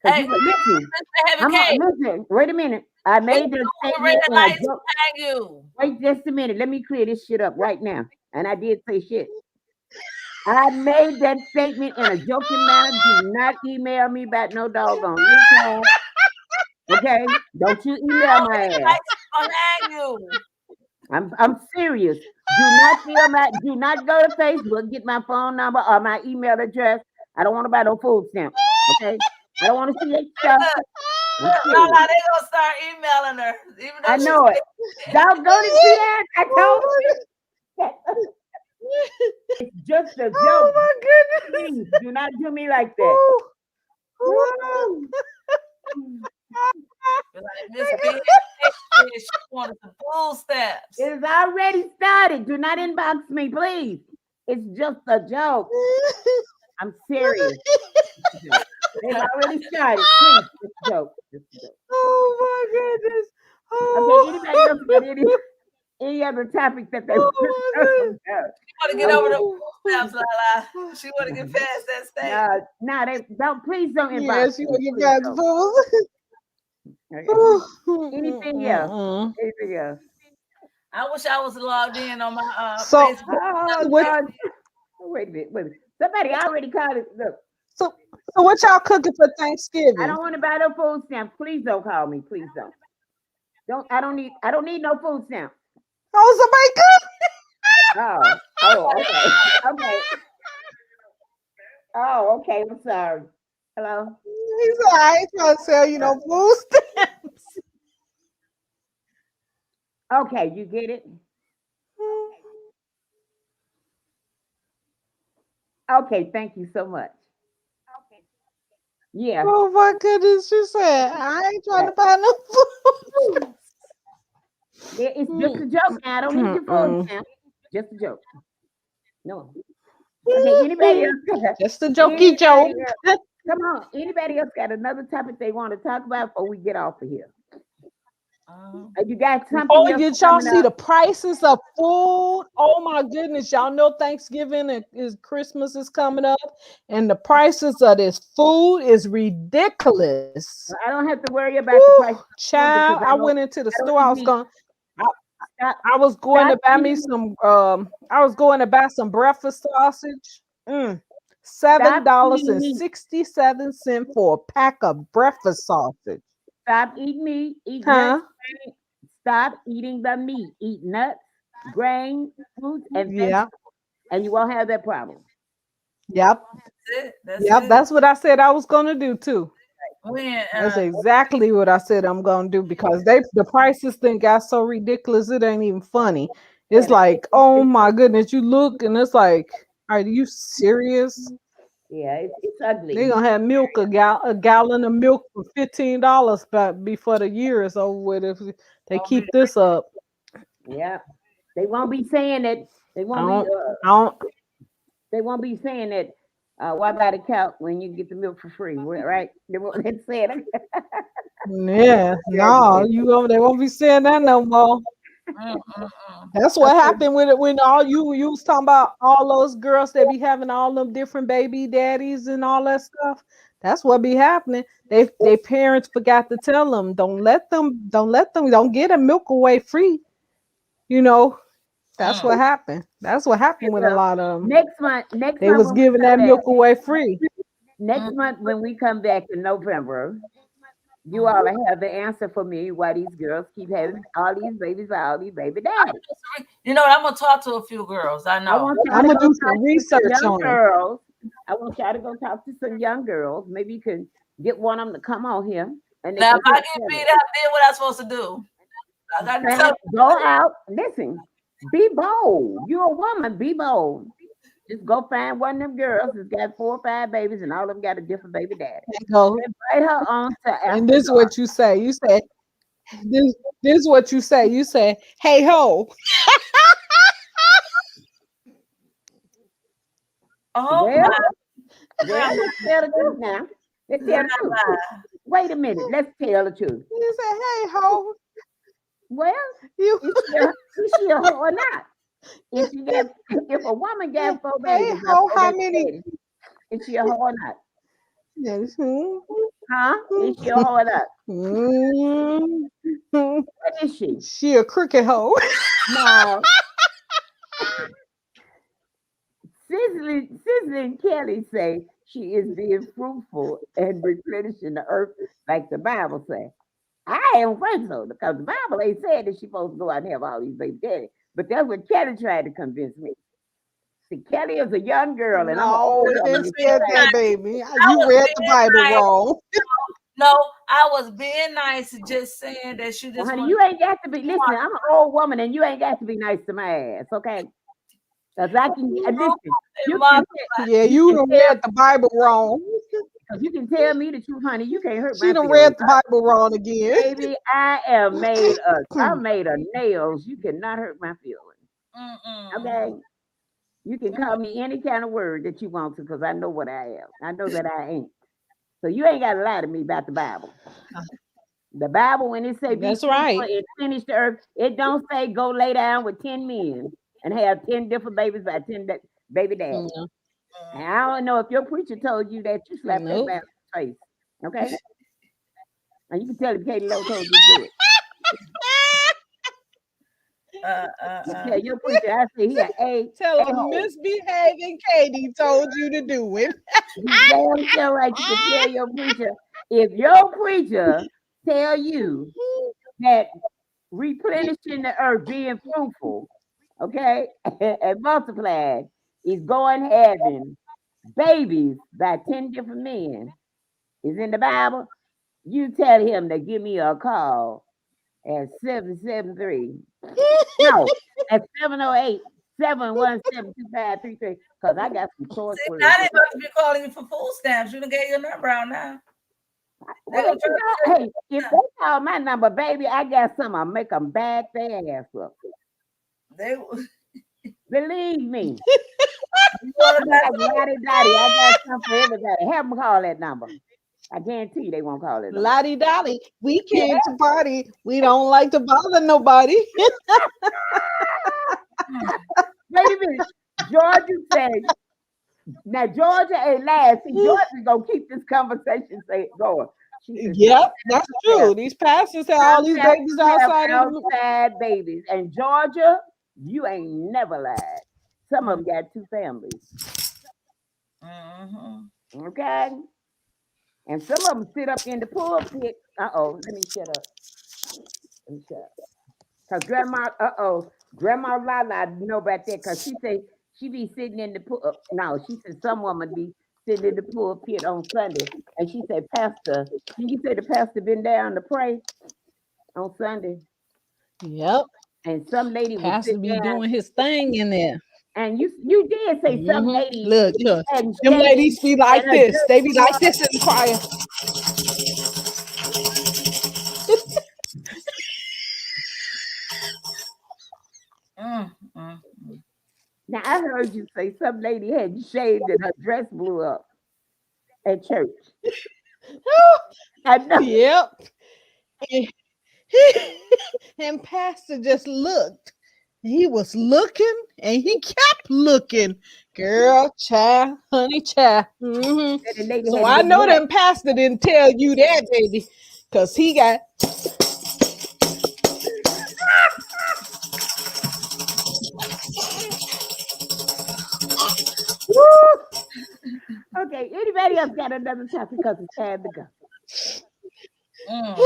Because Hey, you listen, Mr. Heavy K, listen, wait a minute. I we made that the red statement and I lights joke. behind you. Wait just a minute. Let me clear this shit up right now. And I did say shit. I made that statement in a joking manner. Do not email me about no doggone listen. Okay? Don't you email my ass. Lights behind you. I'm serious. Do not go to Facebook, get my phone number or my email address. I don't want to buy no food stamps. Okay? I don't want to see that stuff. I'm serious. Lala, they gonna start emailing her, even I though she's know it. Doggone it, see that? I told oh you. It's just a oh joke. my goodness. Please do not do me like that. Ooh, ooh. Woo. like Miss B. She wanted some food stamps. It has already started. Do not inbox me, please. It's just a joke. I'm serious. They've already started. Please, just a joke. Just a joke. Oh my goodness. Okay, anybody else got Oh, any other topics that they want to oh my talk goodness. about? She want to get over the Oh. food stamps, Lala. She want to get past that stage. No, they don't. Please don't inbox Yes, you me. want to get Please back to don't. food. Anything else? Anything else? I wish I was logged in on my So, Facebook. Oh, what? God. Wait a minute. Wait a minute. Somebody already called it. Look, So, so what y'all cooking for I Thanksgiving? don't want to buy no food stamps. Please don't call me. Please don't. I don't need no food stamps. Oh, somebody Oh, okay. Okay. Oh, okay. I'm sorry. Hello? cook? He said, I ain't trying to sell you no food stamps. Okay, you get it? Okay, thank you so much. Yeah. Oh my goodness, she said, I ain't trying to buy no food. Yeah, it's just a joke. I don't need your food Mm-mm. stamps. Just a joke. No. Okay, anybody else? Just a jokey Anybody joke. else? Come on. Anybody else got another topic they want to talk about before we get off of here? You got something Oh, else did y'all coming see up? the prices of food? Oh my goodness, y'all know Thanksgiving is Christmas is coming up, and the prices of this food is ridiculous. I don't have to worry about the Woo, price of food child, because I went into the I don't store. eat meat. I, Stop, I was going stop to buy me eating. some I was going to buy some breakfast sausage. Stop $7 eating and meat. 67 cents for a pack of breakfast sausage. Stop eating meat. Eat nuts. Huh? Stop eating the meat. Eat nuts. grain, fruits, and Yeah. vegetables, and you won't have that problem. Yep. That's it. That's Yep. it. That's what I said I was gonna do too. When That's exactly what I said I'm gonna do because the prices then got so ridiculous it ain't even funny. It's Yeah, like, oh my goodness, you look and it's like, are you serious? yeah, it's They ugly. gonna have milk a gallon of milk for $15 but before the year is over with if they gonna be keep this up. Yeah, they won't be saying that. They I won't be. don't I don't They won't be saying that. Why buy the count when you get the milk for free? Right? They won't. They say it. yeah, no, they won't be saying that no more. mm. That's what Okay. happened with it when all you was talking about all those girls that be having all them different baby daddies and all that stuff. That's what be happening. They parents forgot to tell them don't get a milk away free. You know, that's Mm. what happened. That's what happened with a Well, lot of them. next month. Next They month was when we giving come that back. milk away free. Next Mm. month when we come back in November, you Mm. all have the answer for me why these girls keep having all these babies by all these baby daddies. You know what? I'm gonna talk to a few girls. I I know. want y'all I'm to gonna go do talk some to some research young on it. girls. I want y'all to go talk to some young girls. Maybe you can get one of them to come on here and they Now, can if I talk get to beat them. up, then what I supposed to do? I got to tell. Go out. Listen. Be bold. You're a woman. Be bold. Just go find one of them girls that's got 4 or 5 babies and all of them got a different baby daddy. And go. Invite her on to And After this is Dark. what you say. You say this is what you say. You say, "Hey ho." Oh Well, my let's tell the truth now. Let's tell the truth. God! Wait a minute. Let's tell the truth. You say, "Hey ho." Well, You is she a hoe or not? If a woman got 4 babies hey by ho, 4 how baby many? daddies, is she a hoe or not? Yes. Huh? Is she a hoe or not? Mm. What is she? She a crooked hoe. Now, Sizzling Kelly say she is being fruitful and replenishing the earth like the Bible say. I don't think so because the Bible ain't said that she's supposed to go out and have all these baby daddies. But that's what Kelly tried to convince me. See, Kelly is a young girl and I'm an No, old it woman. didn't And she say trying that, to, baby. I You was read the being Bible nice. wrong. No, I was being nice, just saying that she well, just honey, wanted you ain't got to be. Listen, I'm an old woman and you ain't got to be nice to my ass, okay? Because I can listen. to You multiply. can Yeah, you you can done tell read the Bible wrong. because you can tell me the truth, honey. You can't hurt She my done feelings. read the Bible wrong again. Baby, I'm made of nails. You cannot hurt my feelings. Mm-mm. Okay? You can call me any kind of word that you want to because I know what I am. I know that I ain't. So you ain't got to lie to me about the Bible. The Bible, when it say be That's fruitful right. and finish the earth, it don't say go lay down with 10 men and have 10 different babies by 10 baby daddies. No, And I don't know if your preacher told you that you slapped that nope. man's face. Okay? And you can tell if Katie Lowe told you to do it. Uh, uh, You uh. tell your preacher, I say he Tell a them hole. misbehaving Katie told you to do it. You damn sure right you can tell your preacher. If your preacher tell you that replenishing the earth, being fruitful, okay, and multiplied is going having babies by 10 different men is in the Bible, you tell him to give me a call at 773. No, at 708-717-2533. Because I got some choice See, now words. they about to be calling you for food stamps. You done gave your number out now. They Well, gonna try to hey, if they call my number, baby, I got some. I'll make them back their ass up. they Believe me. you want to Like Lottie Dottie, I got something for everybody. Have them call that number. I guarantee you they won't call that number. Lottie Dottie, we came to party. We don't like to bother nobody. Wait a minute. Georgia said, now Georgia ain't last. See, Georgia's going to keep this conversation going. She said, Yep, that's true. These pastors have all some these pastors babies have outside of the. outside babies. And Georgia, you ain't never lied. Some of them got 2 families. Mm-hmm. Okay? And some of them sit up in the pulpit. Uh-oh, let me shut up. Let me shut up. Because grandma, Grandma LaLa know about that because she say she be sitting in the pool. No, she said some woman be sitting in the pulpit on Sunday, and she said, Pastor, did you say the pastor been down to pray on Sunday? Yep. And some lady would Pastor sit be down, doing his thing in there. and you did say some lady Look, look. hadn't Them shaved ladies be and like her this. dress They be blew like up. this in the choir. Mm, mm, mm. Now I heard you say some lady hadn't shaved and her dress blew up at church. I know. Yep. And, and Pastor just looked. He was looking and he kept looking. Girl, child, honey, child. And the lady So hadn't I been know wet. them pastor didn't tell you that, baby. Because he got Woo! Okay, anybody else got another topic because it's time to go. Mm.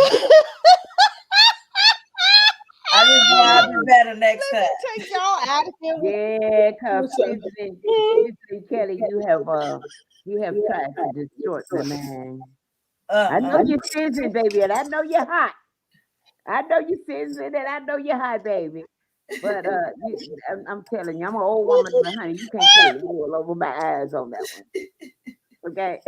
I just know I'll be better next time. take y'all out of here with Yeah, cause something. Sizzling Kelly, you have tried to distort my mind. I know Uh-uh. you're sizzling, baby, and I know you're hot. I know you're sizzling, and I know you're hot, baby. But I'm telling you, I'm an old woman, but honey, you can't pull the wool over my eyes on that one. Okay.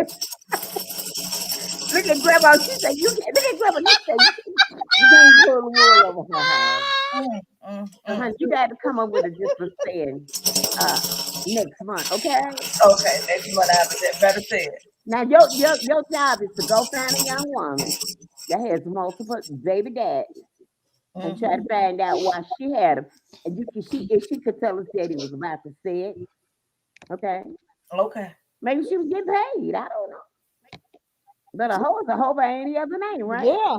Look at Grandma. She said you can't. Look at Grandma. You can't pull the wool over her eyes. Mm, mm, mm. Honey, you got to come up with a different saying next month, okay? Okay, next month I'll be better say it. Now your job is to go find a young woman that has multiple baby daddies and try to Mhm. find out why she had them. And if she could tell us that he was about to say it, okay? Okay. Maybe she was getting paid. I don't know. But a hoe is a hoe by any other name, right? Yeah.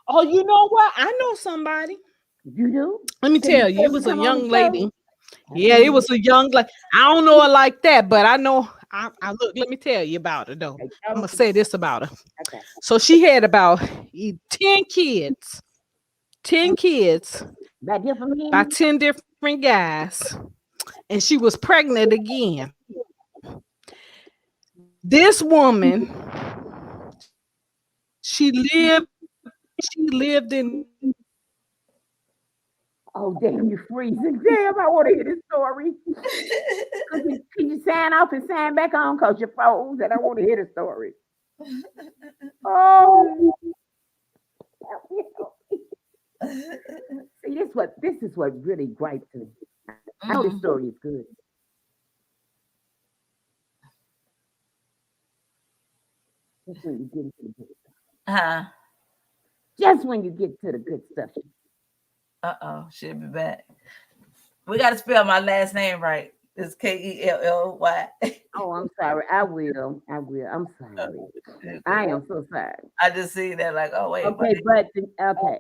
Oh, you know what? I know somebody. You do? Let me Can you tell you, say it we was a come on the young show? lady. Yeah, it was a young like I don't know her like that, but I know I look, let me tell you about her though. Okay, I'm gonna say this about her. okay. So she had about 10 kids, 10 kids By different by means? 10 different guys, and she was pregnant again. This woman, she lived, she lived in Oh, damn, you freezing. Damn, I want to hear this story. Can you sign off and sign back on because you froze and I want to hear the story. Oh, see, this is what really gripes me. I know this story is good. Just when you get into the good stuff. Huh. Just when you get to the good stuff. Uh-oh, she'll be back. We got to spell my last name right. It's Kelly. Oh, I'm sorry. I will. I'm sorry. I am so sorry. I just see that like, oh wait. Okay, but okay.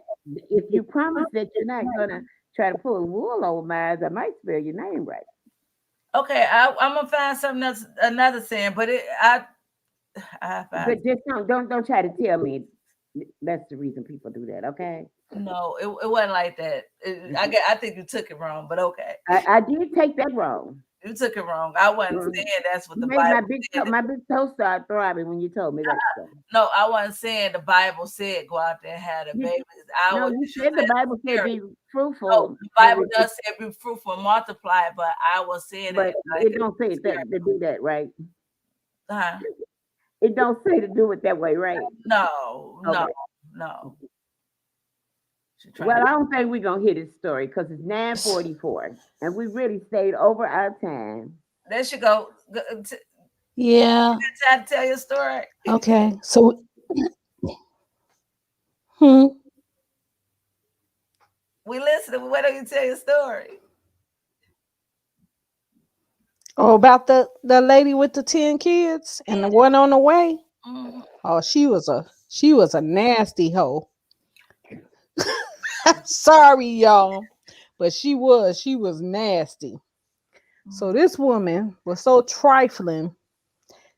If you promise that you're not gonna try to pull wool over my eyes, I might spell your name right. Okay, I'm gonna find something else, another saying, but I find But just don't try to tell me that's the reason people do that. Okay. no, it wasn't like that. I think you took it wrong, but okay, I did take that wrong. you took it wrong. I wasn't Mhm. saying that's what You the made Bible said. my big toe start throbbing when you told me that stuff. No, I wasn't saying the Bible said go out there and have the You, babies. I no, was you just said the using Bible said spirit. be No, fruitful, the Bible does say be fruitful and multiply, but I was saying but it like it don't say that to do that, right? huh? It don't say to do it that way, right? No, no, Okay. no. She Well, trying I don't think we're gonna hear this story because it's 9:44 and we really stayed over our time. there she go. yeah. Try to tell your story. Okay. So hmm. We listening. Why don't you tell your story? Oh, about the lady with the 10 kids and the one on the way. Mhm. Oh, she was a nasty hoe. Sorry, y'all, but she was nasty. So this woman was so trifling.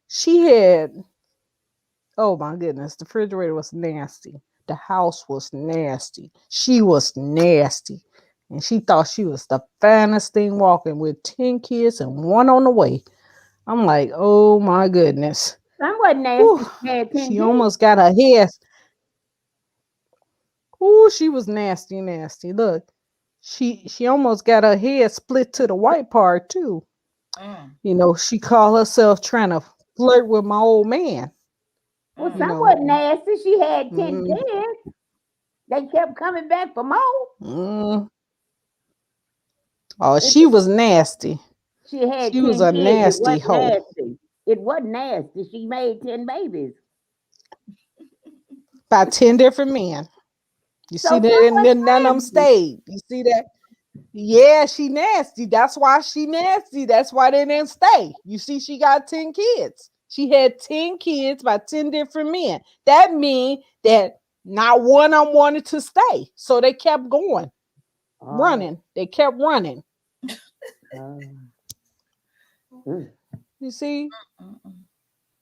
She had, oh my goodness, the refrigerator was nasty. The house was nasty. She was nasty. And she thought she was the finest thing walking with 10 kids and one on the way. I'm like, oh my goodness. Some wasn't Whew. nasty. She had 10 She kids. almost got her head. Ooh, she was nasty, nasty. Look, she almost got her head split to the white part too. Mm, You know, she called herself trying to flirt with my old man. Well, mm. You some know, wasn't nasty. She had 10 mm, kids. They kept coming back for more. mm. Oh, It, she was nasty. she had She was 10 a kids. It nasty wasn't hoe. nasty. It wasn't nasty. She made 10 babies. By 10 different men. You So see some that? And was then none of them nasty. stayed. You see that? Yeah, she nasty. That's why she nasty. That's why they didn't stay. You see, she got 10 kids. She had 10 kids by 10 different men. That means that not one of them wanted to stay. So they kept going, Oh, running. They kept running. oh. Mm. You see? Mm-mm.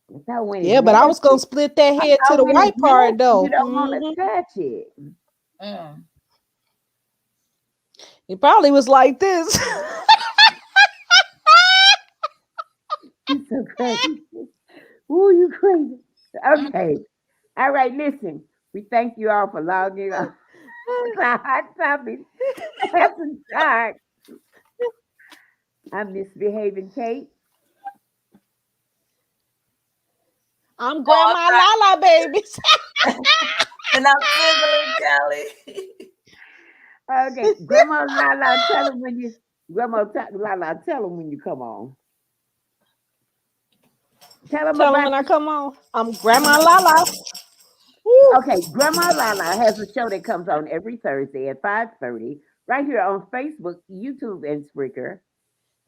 That's how when it's Yeah, but I was going nasty. to split that That's head to how the when it's white part, nasty, you though. don't want to touch it. Mm. It probably was like this. You so crazy. Ooh, you crazy. Okay. All right, listen. We thank you all for logging on. Our hot topic after dark. I'm Misbehaving Kate. I'm Oh, Grandma Lala, babies. and I'm sizzling, Kelly. Okay, Grandma Lala, tell them when you Lala, tell them when you come on. Tell them Tell them about when I come on. I'm Grandma Lala. Woo. okay, Grandma Lala has a show that comes on every Thursday at 5:30, right here on Facebook, YouTube, and Spreaker.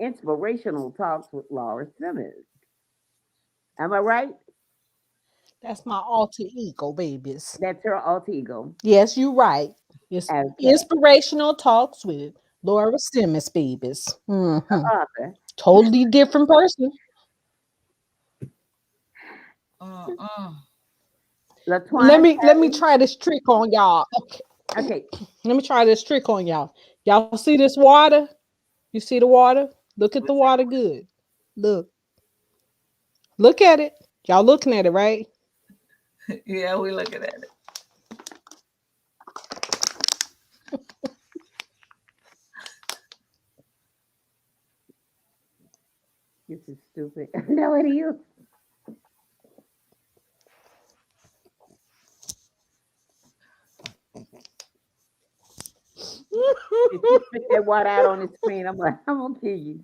Inspirational Talks with Laura Simmons. Am I right? That's my alter ego, babies. That's her alter ego. Yes, you're right. It's Okay. inspirational talks with Laura Simmons, babies. Author. Totally different person. Mm-mm. Latwana Let me Kelly. try this trick on y'all. Okay, Okay. let me try this trick on y'all. Y'all see this water? You see the water? Look at the water good. Look. Look at it. Y'all looking at it, right? Yeah, we looking at it. This is stupid. No, it is. If you spit that water out on the screen, I'm like, I'm gonna kill you.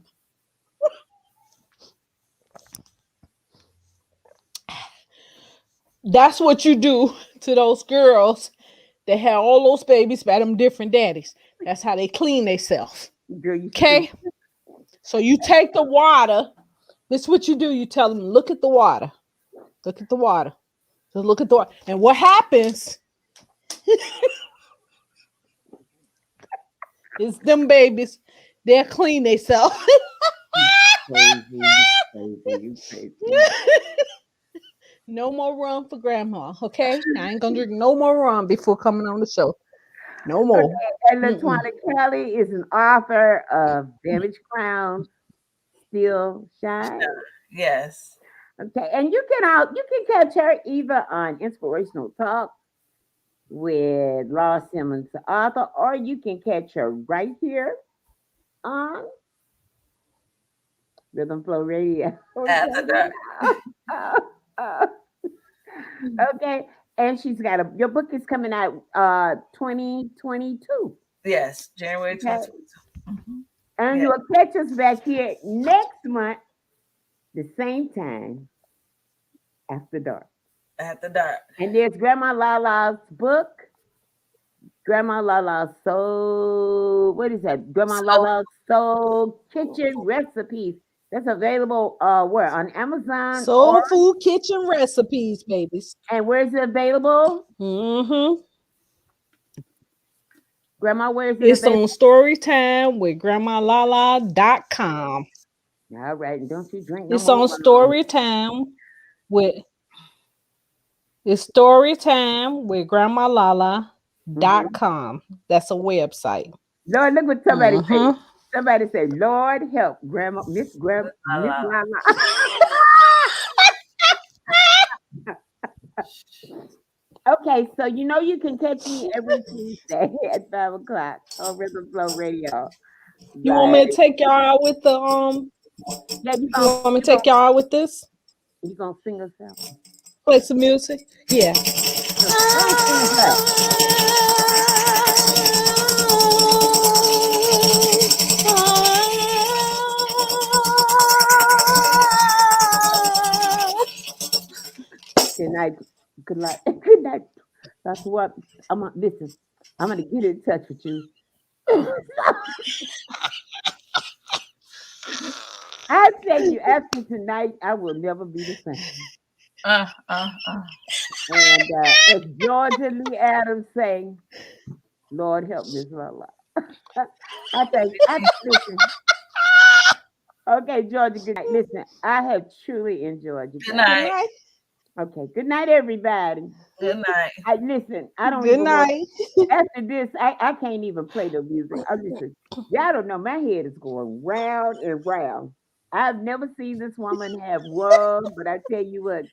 That's what you do to those girls that had all those babies by them different daddies. That's how they clean themselves. Girl, you stupid. Okay? So you take the water. This is what you do. You tell them, look at the water. Look at the water. Just look at the water. And what happens is them babies, they'll clean themselves. Crazy, you crazy, you crazy. No more rum for grandma. Okay? I ain't gonna drink no more rum before coming on the show. No Okay, more. and Mm-mm. Latwana Kelly is an author of Damaged Crown, Still Shine. Yes. Okay, and you can catch her either on Inspirational Talk with Law Simmons, the author, or you can catch her right here on Rhythm Flow Radio. After dark. Okay, and she's got your book is coming out 2022. Yes, January Okay, 20th. Mm-hmm. and Yeah, you'll catch us back here next month, the same time after dark. after dark. And there's Grandma Lala's book, Grandma Lala's Soul. What is that? Grandma So Lala's Soul Kitchen Recipes. That's available where on Amazon or Soul food kitchen recipes, babies. and where's it available? Mm-hmm. Grandma, where is it It's available? on Storytime with GrandmaLala.com. All right, and don't you drink no It's more on rum. Storytime with it's Storytime with Mhm. GrandmaLala.com. That's a website. Lord, look what somebody say. Mm-hmm. Somebody say, Lord help Grandma, Miss LaLa. LaLa. Okay, so you know you can catch me every Tuesday at 5 o'clock on Rhythm Flow Radio. You want me to Right? take y'all out with the Yeah, You want me to take y'all out with this? you gonna sing us out. Play some music? Yeah. Go and sing us out. Good night. Good night. Good night. That's what I'm gonna listen. I'm gonna get in touch with you. I tell you, after tonight, I will never be the same. Uh, uh, uh. And as Georgia Lee Adams sang, Lord help Miss Lola. I listen. Okay, Georgia, good night. Listen, I have truly enjoyed you Good guys. Good night. night. Okay, good night, everybody. Good night. I listen, I don't Good even want night. after this, I can't even play the music. I listen, y'all don't know my head is going round and round. I've never seen this woman have one, but I tell you what,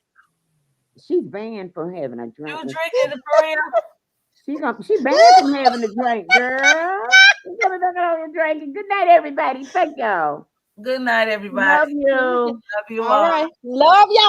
she's banned from having a You drink. drinking it for real? She banned from having a drink, girl. She's gonna look at all the drinking. Good night, everybody. Thank y'all. Good night, everybody. Love you. Love you All all. right. Love y'all.